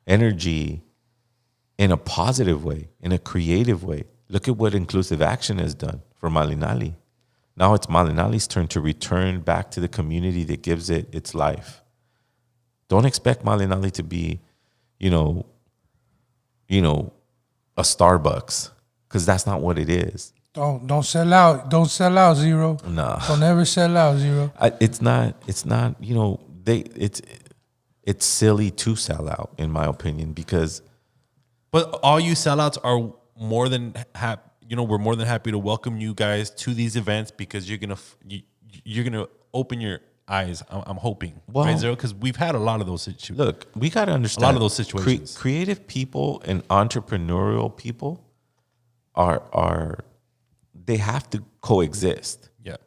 energy in a positive way, in a creative way, look at what Inclusive Action has done for Malinali. Now it's Malinali's turn to return back to the community that gives it its life. Don't expect Malinali to be, you know, a Starbucks, because that's not what it is. Don't sell out. Don't sell out, Zero. No. Don't ever sell out, Zero. It's not, you know, it's silly to sell out, in my opinion, because. But all you sellouts are more than we're more than happy to welcome you guys to these events because you're gonna open your eyes. I'm hoping, right, Zero? Because we've had a lot of those situations. Look, we got to understand a lot of those situations. Creative people and entrepreneurial people are they have to coexist. Yeah,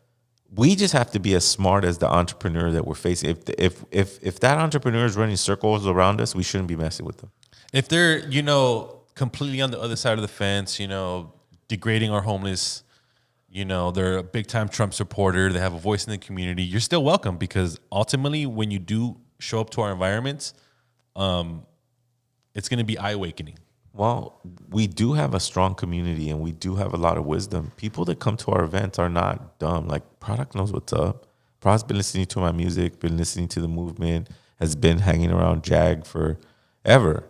we just have to be as smart as the entrepreneur that we're facing. If that entrepreneur is running circles around us, we shouldn't be messing with them. If they're completely on the other side of the fence, degrading our homeless, they're a big time Trump supporter, they have a voice in the community, you're still welcome, because ultimately when you do show up to our environments, it's going to be eye-awakening. Well, we do have a strong community and we do have a lot of wisdom. People that come to our events are not dumb. Like, Product knows what's up. Product's been listening to my music, been listening to the movement, has been hanging around Jag forever.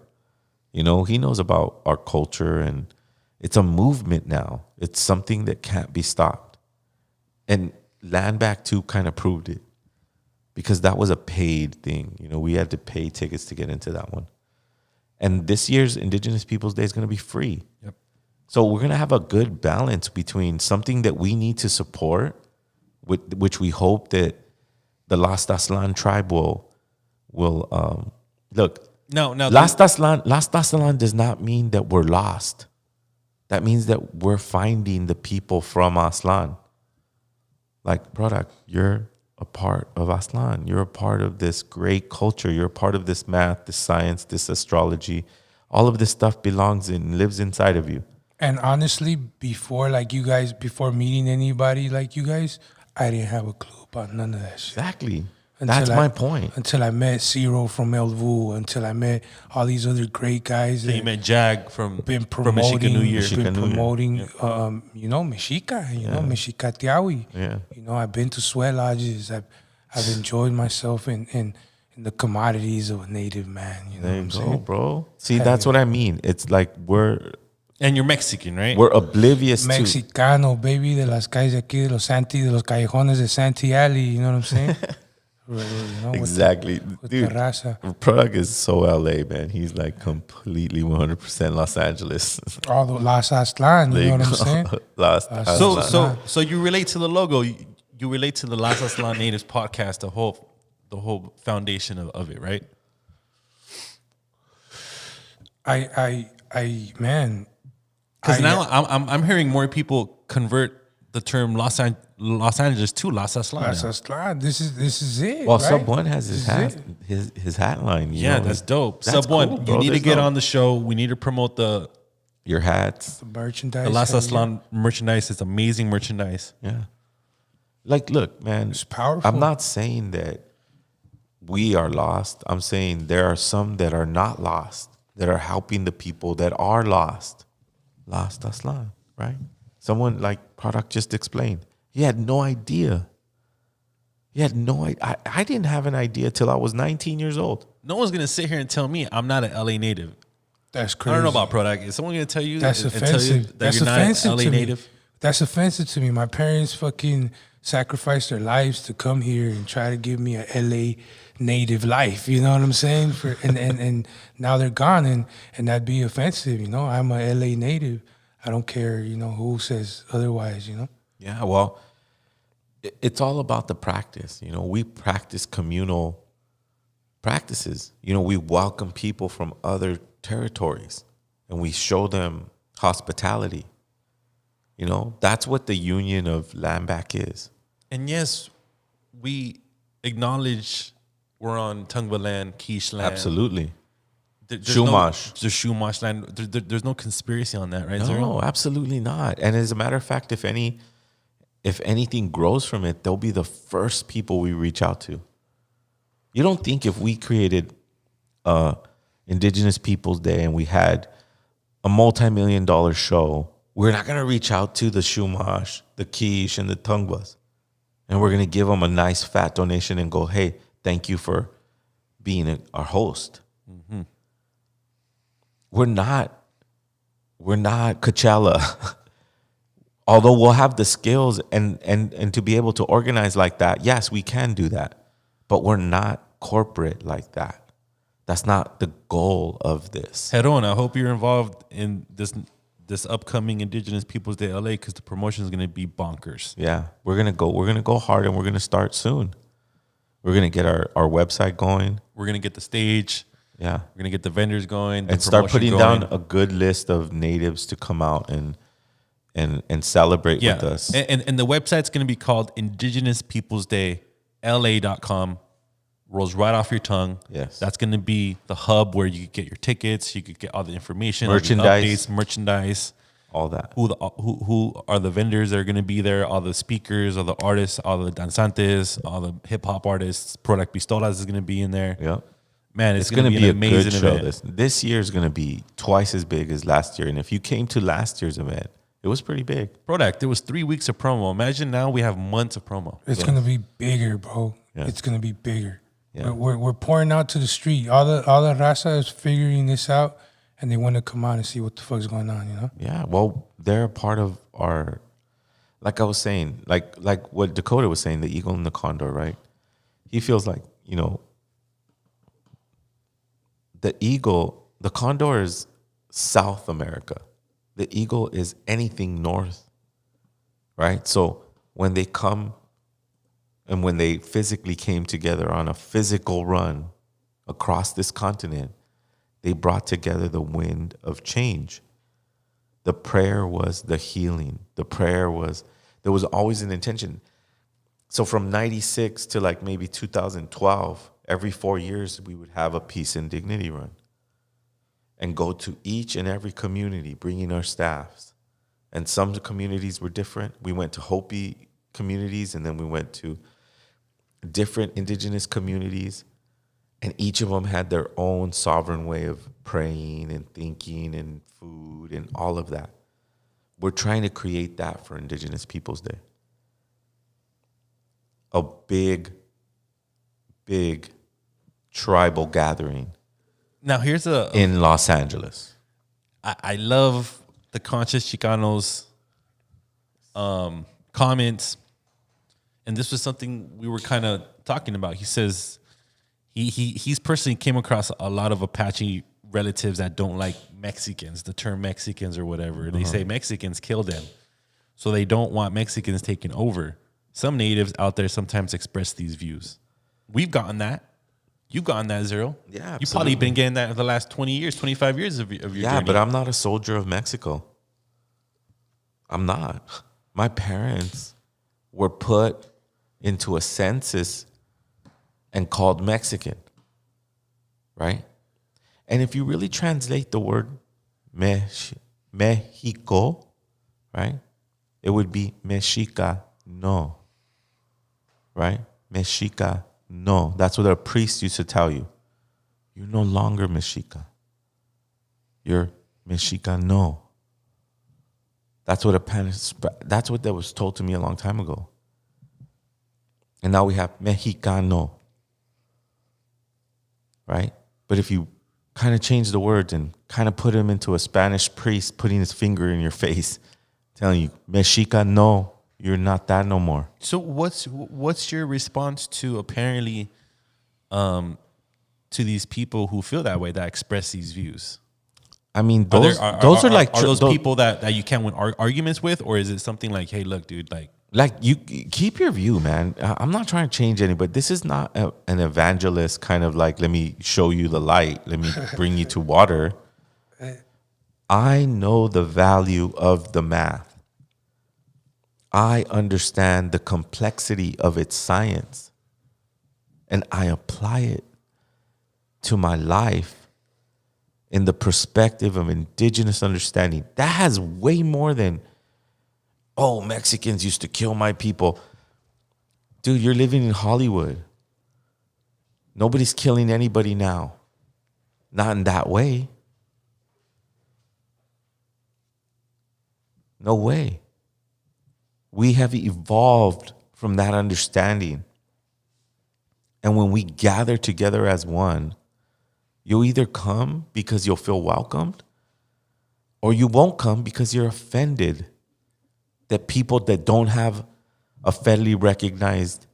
He knows about our culture, and it's a movement now. It's something that can't be stopped. And Land Back 2 kind of proved it, because that was a paid thing. We had to pay tickets to get into that one. And this year's Indigenous Peoples Day is going to be free. Yep. So we're going to have a good balance between something that we need to support, which we hope that the Las Taslan tribe will look. No. Las Taslan does not mean that we're lost. That means that we're finding the people from Aslan. Like, Product, you're a part of Aslan. You're a part of this great culture. You're a part of this math, this science, this astrology. All of this stuff lives inside of you. And honestly, before meeting anybody like you guys, I didn't have a clue about none of that shit. Exactly. That's my point. Until I met Ciro from El Vu, until I met all these other great guys. So you met Jag from Mexican New Year. Mexica Mexica Tiawi. Yeah. I've been to sweat lodges. I've enjoyed myself in the commodities of a native man. There you go, bro. See, that's what I mean. It's like and you're Mexican, right? We're oblivious Mexicano, baby, de las calles de aquí, de los callejones de Santee Alley. You know what I'm saying? Exactly. With Dude, the raza. Product is so LA, man. He's like completely 100% Los Angeles. All the Las Aztlan, you know what I'm saying? So you relate to the logo. You relate to the Las Aztlan Natives podcast, the whole foundation of it, right? Because now I'm hearing more people convert the term Los Angeles to Las Aztlan. Las Aztlan. This is it. Well, right? Sub One has his hat line. That's dope. That's Sub One, cool, you need to get on the show. We need to promote your hats, the merchandise. The Las Aztlan merchandise is amazing merchandise. Yeah. Like, look, man, it's powerful. I'm not saying that we are lost. I'm saying there are some that are not lost, that are helping the people that are lost. Las Taslan, right? Someone like Product just explained. He had no idea. I didn't have an idea till I was 19 years old. No one's going to sit here and tell me I'm not an LA native. That's crazy. I don't know about Product. Is someone going to tell you that's offensive? That you're not an LA native? That's offensive to me. My parents fucking sacrificed their lives to come here and try to give me a LA native life. You know what I'm saying? And now they're gone, and that'd be offensive. I'm a LA native. I don't care. Who says otherwise. Yeah. Well, it's all about the practice. We practice communal practices. We welcome people from other territories, and we show them hospitality. That's what the union of Land Back is. And yes, we acknowledge we're on Tungva land, Quiche land. Absolutely. Chumash. The Chumash land. There's no conspiracy on that, right? No, absolutely not. And as a matter of fact, if anything grows from it, they'll be the first people we reach out to. You don't think if we created Indigenous Peoples Day and we had a multi-million-dollar show, we're not going to reach out to the Chumash, the Quiche, and the Tungvas. And we're going to give them a nice fat donation and go, hey, thank you for being our host. Mm-hmm. We're not Coachella. Although we'll have the skills and to be able to organize like that, yes, we can do that. But we're not corporate like that. That's not the goal of this. Head on. I hope you're involved in this upcoming Indigenous Peoples Day LA, because the promotion is going to be bonkers. Yeah, we're gonna go hard, and we're gonna start soon. We're gonna get our website going. We're gonna get the stage. Yeah, we're gonna get the vendors going and start putting down a good list of natives to come out and celebrate with us. And the website's gonna be called IndigenousPeoplesDayLA.com. Rolls right off your tongue. Yes, that's gonna be the hub where you could get your tickets. You could get all the information, merchandise, all the updates, merchandise, all that. Who are the vendors that are gonna be there? All the speakers, all the artists, all the danzantes, all the hip hop artists. Product Pistolas is gonna be in there. Yep. Man, it's gonna be an amazing good show. event. This year is gonna be twice as big as last year. And if you came to last year's event, it was pretty big. Product, there was 3 weeks of promo. Imagine now we have months of promo. It's gonna be bigger, bro. Yeah. It's gonna be bigger. Yeah. We're pouring out to the street. All the raza is figuring this out, and they want to come out and see what the fuck's going on. You know? Yeah. Well, they're a part of our, like I was saying, like what Dakota was saying, the eagle and the condor, right? He feels like, you know, the condor is South America. The eagle is anything north, right? So when they come and when they physically came together on a physical run across this continent, they brought together the wind of change. The prayer was the healing. The prayer was, there was always an intention. So from 96 to like maybe 2012, every 4 years, we would have a Peace and Dignity run and go to each and every community, bringing our staffs. And some communities were different. We went to Hopi communities, and then we went to different indigenous communities, and each of them had their own sovereign way of praying and thinking and food and all of that. We're trying to create that for Indigenous Peoples Day. A big, big tribal gathering. Now here's in Los Angeles. I love the Conscious Chicanos comments. And this was something we were kind of talking about. He says he's personally came across a lot of Apache relatives that don't like Mexicans, the term Mexicans or whatever. They say Mexicans kill them. So they don't want Mexicans taking over. Some natives out there sometimes express these views. We've gotten that. You've gotten that, Zero. Yeah, absolutely. You've probably been getting that for the last 20 years, 25 years of your journey. But I'm not a soldier of Mexico. I'm not. My parents were put into a census and called Mexican, right? And if you really translate the word Mexico, right, it would be Mexica no, right? Mexica no. That's what a priest used to tell you. You're no longer Mexica. You're Mexicano. That's what that was told to me a long time ago. And now we have Mexicano, right? But if you kind of change the words and kind of put him into a Spanish priest putting his finger in your face, telling you, Mexicano, you're not that no more. So what's your response to apparently to these people who feel that way, that express these views? I mean, those are those people that you can't win arguments with, or is it something like, hey, look, dude, like you keep your view, man. I'm not trying to change anybody. This is not an evangelist kind of like, let me show you the light. Let me bring you to water. I know the value of the math. I understand the complexity of its science. And I apply it to my life in the perspective of indigenous understanding. That has way more than, oh, Mexicans used to kill my people. Dude, you're living in Hollywood. Nobody's killing anybody now. Not in that way. No way. We have evolved from that understanding. And when we gather together as one, you'll either come because you'll feel welcomed, or you won't come because you're offended that people that don't have a federally recognized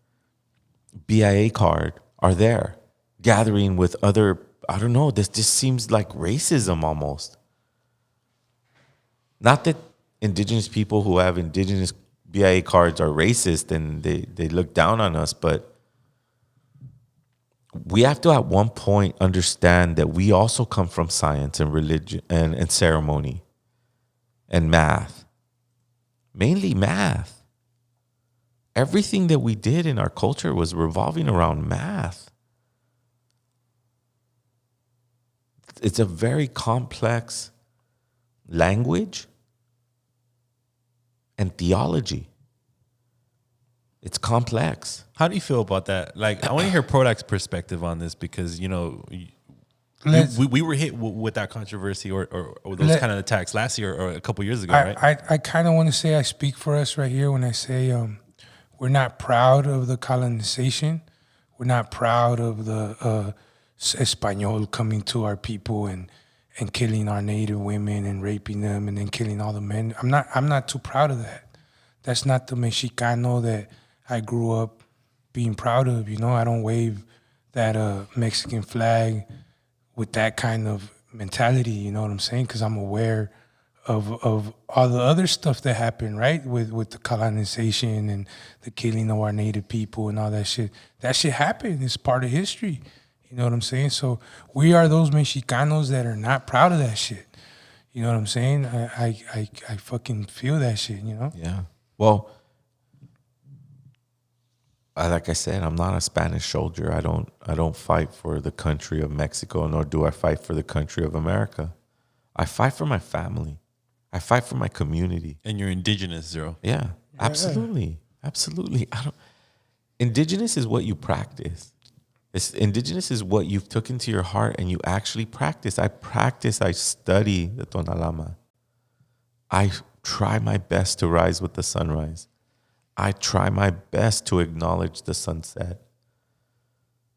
BIA card are there, gathering with other, I don't know, this just seems like racism almost. Not that indigenous people who have indigenous BIA cards are racist and they look down on us, but we have to at one point understand that we also come from science and religion and ceremony and math. Mainly math. Everything that we did in our culture was revolving around math. It's a very complex language and theology. It's complex. How do you feel about that? Like, I want to hear Prodak's perspective on this because, you know, we were hit with that controversy or those kind of attacks last year or a couple years ago, right? I kind of want to say I speak for us right here when I say we're not proud of the colonization. We're not proud of the Espanol coming to our people and killing our native women and raping them and then killing all the men. I'm not too proud of that. That's not the Mexicano that I grew up being proud of. You know, I don't wave that Mexican flag with that kind of mentality. You know what I'm saying? Because I'm aware of all the other stuff that happened, right? With the colonization and the killing of our native people and all that shit. That shit happened. It's part of history. You know what I'm saying? So we are those Mexicanos that are not proud of that shit. You know what I'm saying? I fucking feel that shit, you know? Yeah. Well, like I said, I'm not a Spanish soldier. I don't fight for the country of Mexico, nor do I fight for the country of America. I fight for my family. I fight for my community. And you're indigenous, Zero. Yeah, absolutely. Absolutely. Indigenous is what you practice. Indigenous is what you've took into your heart and you actually practice. I study the Tonalama. I try my best to rise with the sunrise. I try my best to acknowledge the sunset.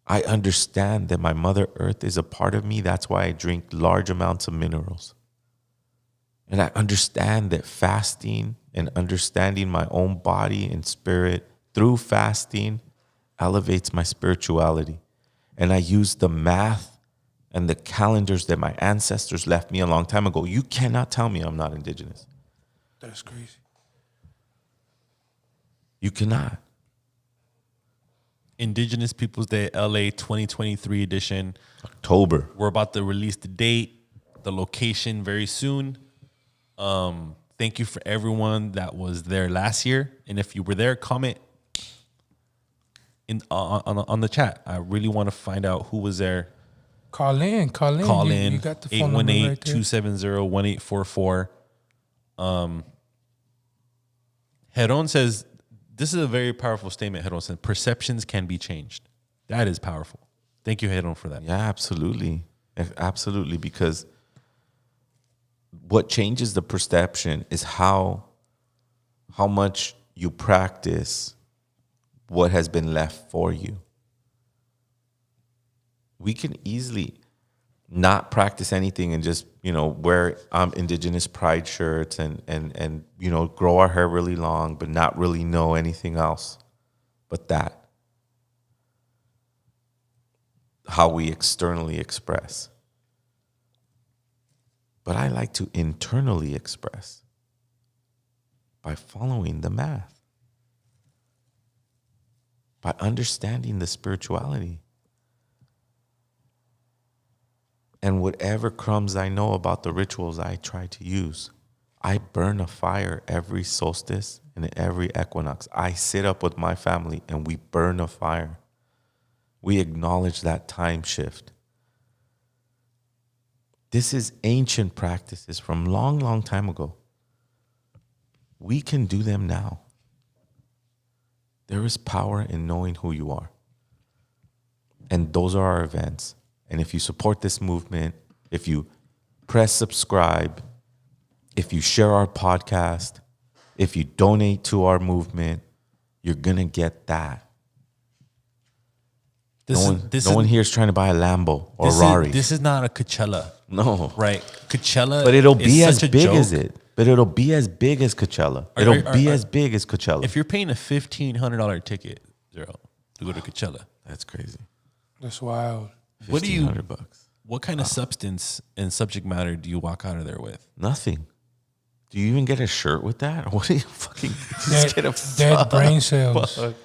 I understand that my Mother Earth is a part of me. That's why I drink large amounts of minerals. And I understand that fasting and understanding my own body and spirit through fasting elevates my spirituality. And I use the math and the calendars that my ancestors left me a long time ago. You cannot tell me I'm not indigenous. That's crazy. You cannot. Indigenous Peoples Day, LA 2023 edition. October. We're about to release the date, the location very soon. Thank you for everyone that was there last year. And if you were there, comment on the chat. I really want to find out who was there. Call in. You got the phone number right there. 818-270-1844. Heron says, this is a very powerful statement. Heron says, perceptions can be changed. That is powerful. Thank you, Heron, for that. Yeah, absolutely. Absolutely. Because what changes the perception is how much you practice what has been left for you. We can easily not practice anything and just, wear indigenous pride shirts and grow our hair really long, but not really know anything else but that. How we externally express. But I like to internally express by following the math, by understanding the spirituality. And whatever crumbs I know about the rituals I try to use. I burn a fire every solstice and every equinox. I sit up with my family and we burn a fire. We acknowledge that time shift. This is ancient practices from long, long time ago. We can do them now. There is power in knowing who you are. And those are our events. And if you support this movement, if you press subscribe, if you share our podcast, if you donate to our movement, you're going to get that. No one here is trying to buy a Lambo or Rari. This is not a Coachella. No. Right? Coachella But it'll be as big joke. as it. But it'll be as big as Coachella. It'll be as big as Coachella. If you're paying a $1,500 ticket, Zero, to go to Coachella. That's crazy. That's wild. $1,500. What kind of substance and subject matter do you walk out of there with? Nothing. Do you even get a shirt with that? Or what do you fucking just get a dead brain cells? Fuck.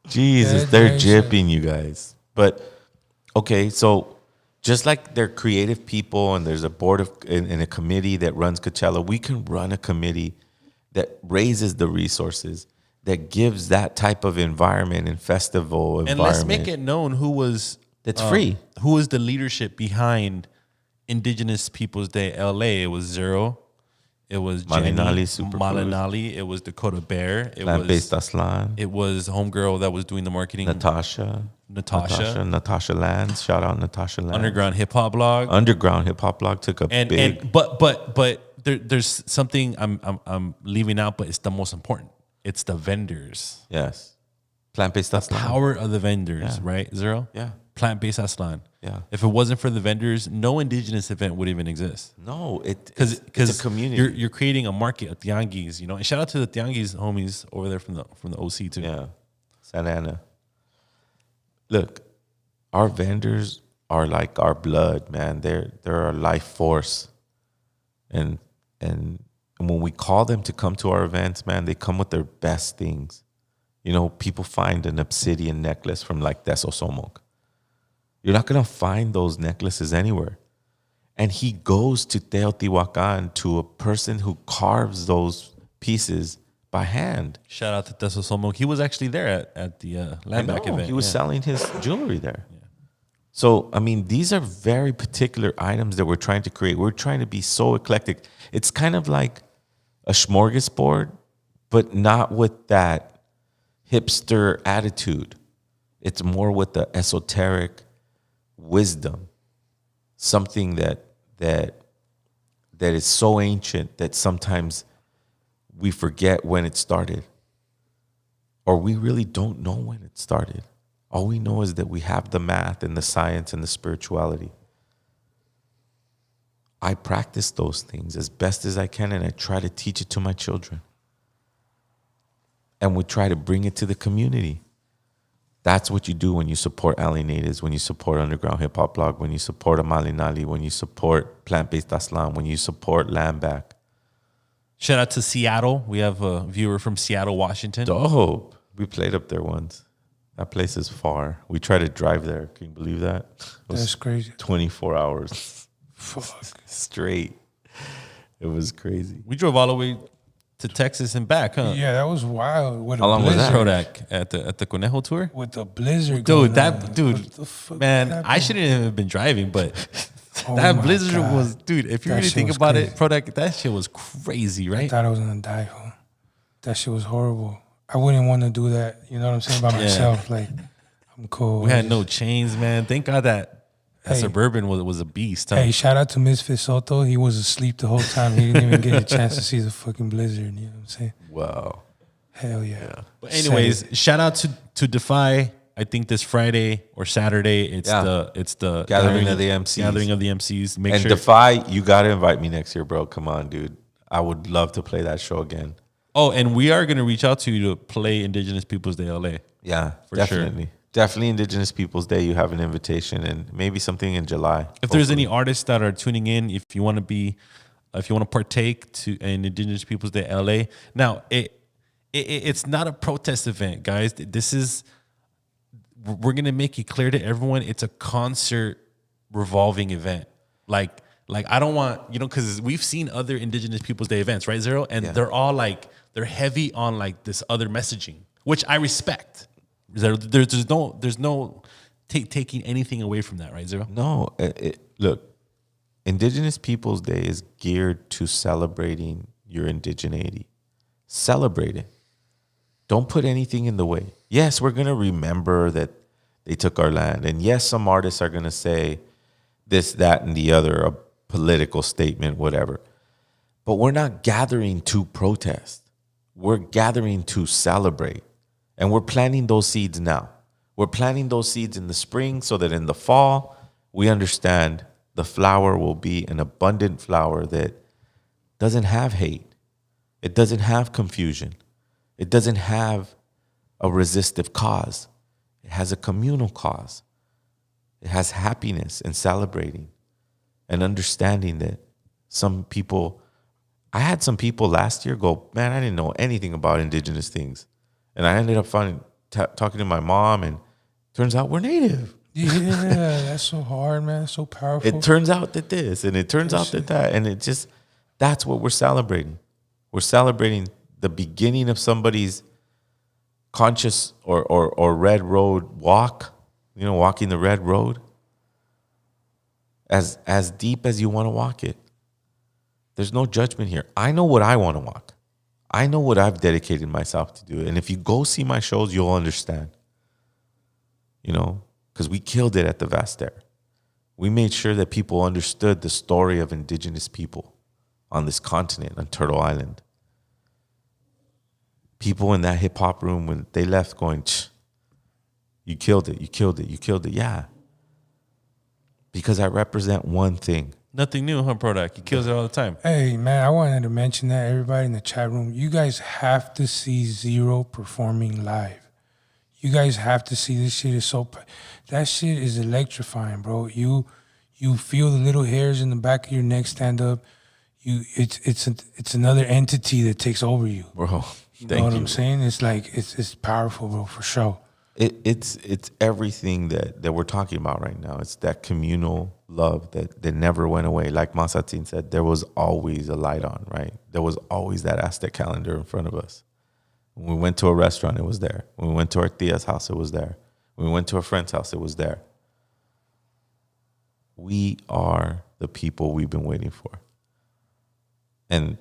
Jesus, Dead they're brain gypping you guys. But okay, so just like they're creative people and there's a board of and a committee that runs Coachella, we can run a committee that raises the resources, that gives that type of environment and festival environment. And let's make it known who was that's free. Who was the leadership behind Indigenous Peoples Day LA? It was Zero. It was Malinali, Malinali. It was Dakota Bear. It Plant-based Aslan. It was homegirl that was doing the marketing. Natasha Lands. Shout out Natasha Lands. Underground Hip Hop Blog. Underground Hip Hop Blog took a big. But there's something I'm leaving out, but it's the most important. It's the vendors. Yes. Plant-based Aslan. Power of the vendors, right? Zero. Yeah. Plant-based Aslan. Yeah. If it wasn't for the vendors, no Indigenous event would even exist. No, because it's a community. You're creating a market, a tianguis, And shout out to the tianguis homies over there from the OC too. Yeah, Santa Ana. Look, our vendors are like our blood, man. They're our life force, and when we call them to come to our events, man, they come with their best things. People find an obsidian necklace from like Tesosomok. You're not going to find those necklaces anywhere. And he goes to Teotihuacan, to a person who carves those pieces by hand. Shout out to Tesosomok. He was actually there at the Landback event. He was selling his jewelry there. Yeah. So, I mean, these are very particular items that we're trying to create. We're trying to be so eclectic. It's kind of like a smorgasbord, but not with that hipster attitude. It's more with the esoteric wisdom, something that is so ancient that sometimes we forget when it started, or we really don't know when it started. All we know is that we have the math and the science and the spirituality. I practice those things as best as I can, and I try to teach it to my children. And we try to bring it to the community. That's what you do when you support LA Natives, when you support Underground Hip Hop Blog, when you support Amalinali, when you support Plant-Based Aslan, when you support Landback. Shout out to Seattle. We have a viewer from Seattle, Washington. Dope. We played up there once. That place is far. We tried to drive there. Can you believe that? That's crazy. 24 hours. Fuck. Straight. It was crazy. We drove all the way to Texas and back, huh? Yeah, that was wild. With How long was that? Kodak at the Conejo tour with the blizzard. Dude, going man, happened? I shouldn't have been driving, but Oh that my blizzard God. was, dude. If you That really shit think was about crazy. it, Kodak, that shit was crazy, I right? thought I was gonna die. Fool. That shit was horrible. I wouldn't want to do that. You know what I'm saying? By myself, like I'm cool. We had no chains, man. Thank God that Suburban was a beast. Huh? Hey, shout out to Misfit Soto. He was asleep the whole time. He didn't even get a chance to see the fucking blizzard. You know what I'm saying? Wow. Hell yeah. But anyways, shout out to Defy. I think this Friday or Saturday, it's the gathering of the MCs. Gathering of the MCs. Make and sure Defy, you got to invite me next year, bro. Come on, dude. I would love to play that show again. Oh, and we are gonna reach out to you to play Indigenous Peoples Day LA. Yeah, for definitely. sure. Definitely Indigenous Peoples Day. You have an invitation, and maybe something in July. If there's any artists that are tuning in, if you want to partake in Indigenous Peoples Day LA, now it's not a protest event, guys. We're gonna make it clear to everyone. It's a concert revolving event. Like I don't want, because we've seen other Indigenous Peoples Day events, right, Zero, and they're all they're heavy on like this other messaging, which I respect. There's no taking anything away from that, right, Zero? No, look, Indigenous Peoples Day is geared to celebrating your indigeneity. Celebrate it. Don't put anything in the way. Yes, we're going to remember that they took our land. And yes, some artists are going to say this, that, and the other, a political statement, whatever. But we're not gathering to protest. We're gathering to celebrate. And we're planting those seeds now. We're planting those seeds in the spring so that in the fall, we understand the flower will be an abundant flower that doesn't have hate. It doesn't have confusion. It doesn't have a resistive cause. It has a communal cause. It has happiness and celebrating and understanding that some people I had some people last year go, man, I didn't know anything about indigenous things. And I ended up talking to my mom, and turns out we're native. Yeah, that's so hard, man. It's so powerful. It turns out that this, and it turns out that, and it just, that's what we're celebrating. We're celebrating the beginning of somebody's conscious or red road walk, walking the red road. As deep as you want to walk it. There's no judgment here. I know what I want to walk. I know what I've dedicated myself to do. And if you go see my shows, you'll understand. Because we killed it at the Vastair. We made sure that people understood the story of indigenous people on this continent, on Turtle Island. People in that hip-hop room, when they left going, you killed it, you killed it, you killed it. Yeah. Because I represent one thing. Nothing new, huh, Product? He kills it all the time. Hey, man, I wanted to mention that, everybody in the chat room, you guys have to see Zero performing live. You guys have to see this shit. That shit is electrifying, bro. You feel the little hairs in the back of your neck stand up. It's another entity that takes over you. Bro, you know what I'm saying? It's like, it's powerful, bro, for sure. It's everything that we're talking about right now. It's that communal love that never went away. Like Masatin said, there was always a light on, right? There was always that Aztec calendar in front of us. When we went to a restaurant, it was there. When we went to our tia's house, it was there. When we went to a friend's house, it was there. We are the people we've been waiting for. And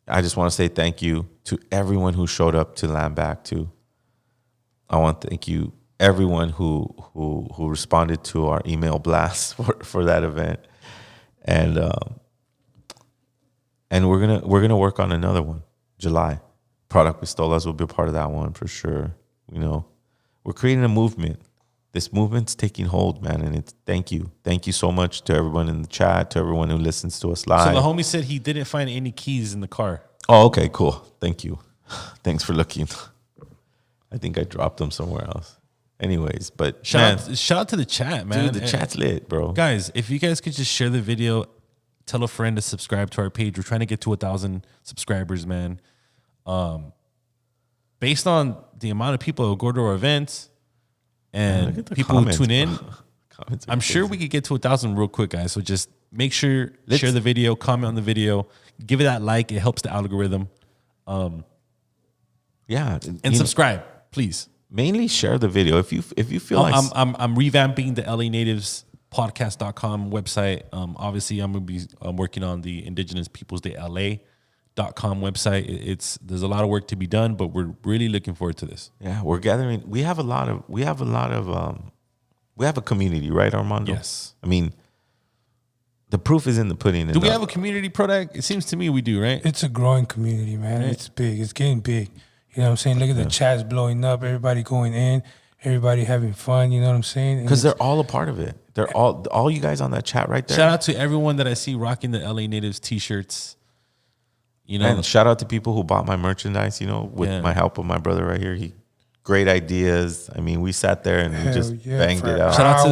I just want to say thank you to everyone who showed up to Land Back too. I want to thank you, everyone who responded to our email blast for that event, and we're gonna work on another one, July. Product Pistolas will be a part of that one for sure. We're creating a movement. This movement's taking hold, man, and it's thank you so much to everyone in the chat, to everyone who listens to us live. So the homie said he didn't find any keys in the car. Oh, okay, cool. Thank you. Thanks for looking. I think I dropped them somewhere else. Anyways, but shout out to the chat, man. Dude, the chat's lit, bro. Guys, if you guys could just share the video, tell a friend to subscribe to our page. We're trying to get to 1,000 subscribers, man. Based on the amount of people who go to our events and people who tune in, I'm sure we could get to 1,000 real quick, guys. So just make sure, share the video, comment on the video, give it that like. It helps the algorithm. Yeah, and subscribe. Please, mainly share the video if you feel like I'm revamping the LA Natives podcast.com website. Obviously, I'm gonna be working on the Indigenous Peoples Day LA.com website. There's a lot of work to be done, but we're really looking forward to this. Yeah, we're gathering. We have a community, right, Armando? Yes. I mean, the proof is in the pudding. Do we have a community product? It seems to me we do, right? It's a growing community, man. Right. It's big. It's getting big. You know what I'm saying? Look at the chats blowing up. Everybody going in. Everybody having fun. You know what I'm saying? Because they're all a part of it. They're all you guys on that chat right there. Shout out to everyone that I see rocking the LA Natives t-shirts. And shout out to people who bought my merchandise, with my help of my brother right here. Great ideas. I mean, we sat there and we just banged it out. Shout out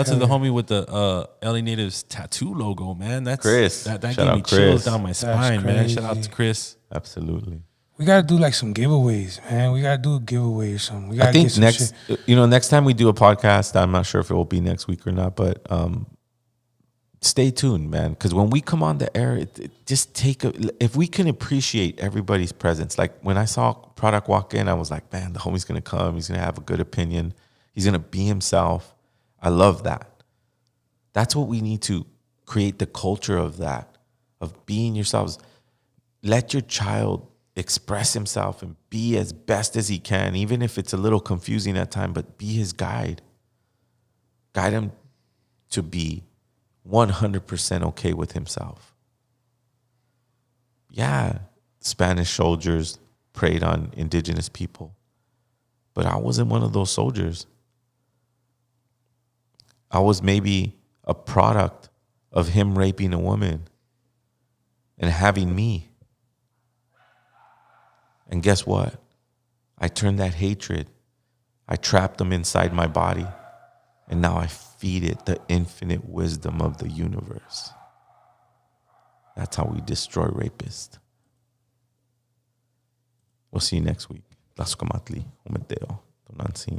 to the homie with the LA Natives tattoo logo, man. That's Chris. That gave me chills down my spine, man. Shout out to Chris. Absolutely. We gotta do like some giveaways, man. We gotta do a giveaway or something. We gotta I think next time we do a podcast, I'm not sure if it will be next week or not, but stay tuned, man. Because when we come on the air, if we can appreciate everybody's presence. Like when I saw Product walk in, I was like, man, the homie's gonna come. He's gonna have a good opinion. He's gonna be himself. I love that. That's what we need to create, the culture of that, of being yourselves. Let your child express himself and be as best as he can, even if it's a little confusing at times, but be his guide. Guide him to be 100% okay with himself. Yeah, Spanish soldiers preyed on indigenous people, but I wasn't one of those soldiers. I was maybe a product of him raping a woman and having me. And guess what? I turned that hatred. I trapped them inside my body. And now I feed it the infinite wisdom of the universe. That's how we destroy rapists. We'll see you next week. Las Comatli, Umedeo, Tonantzin.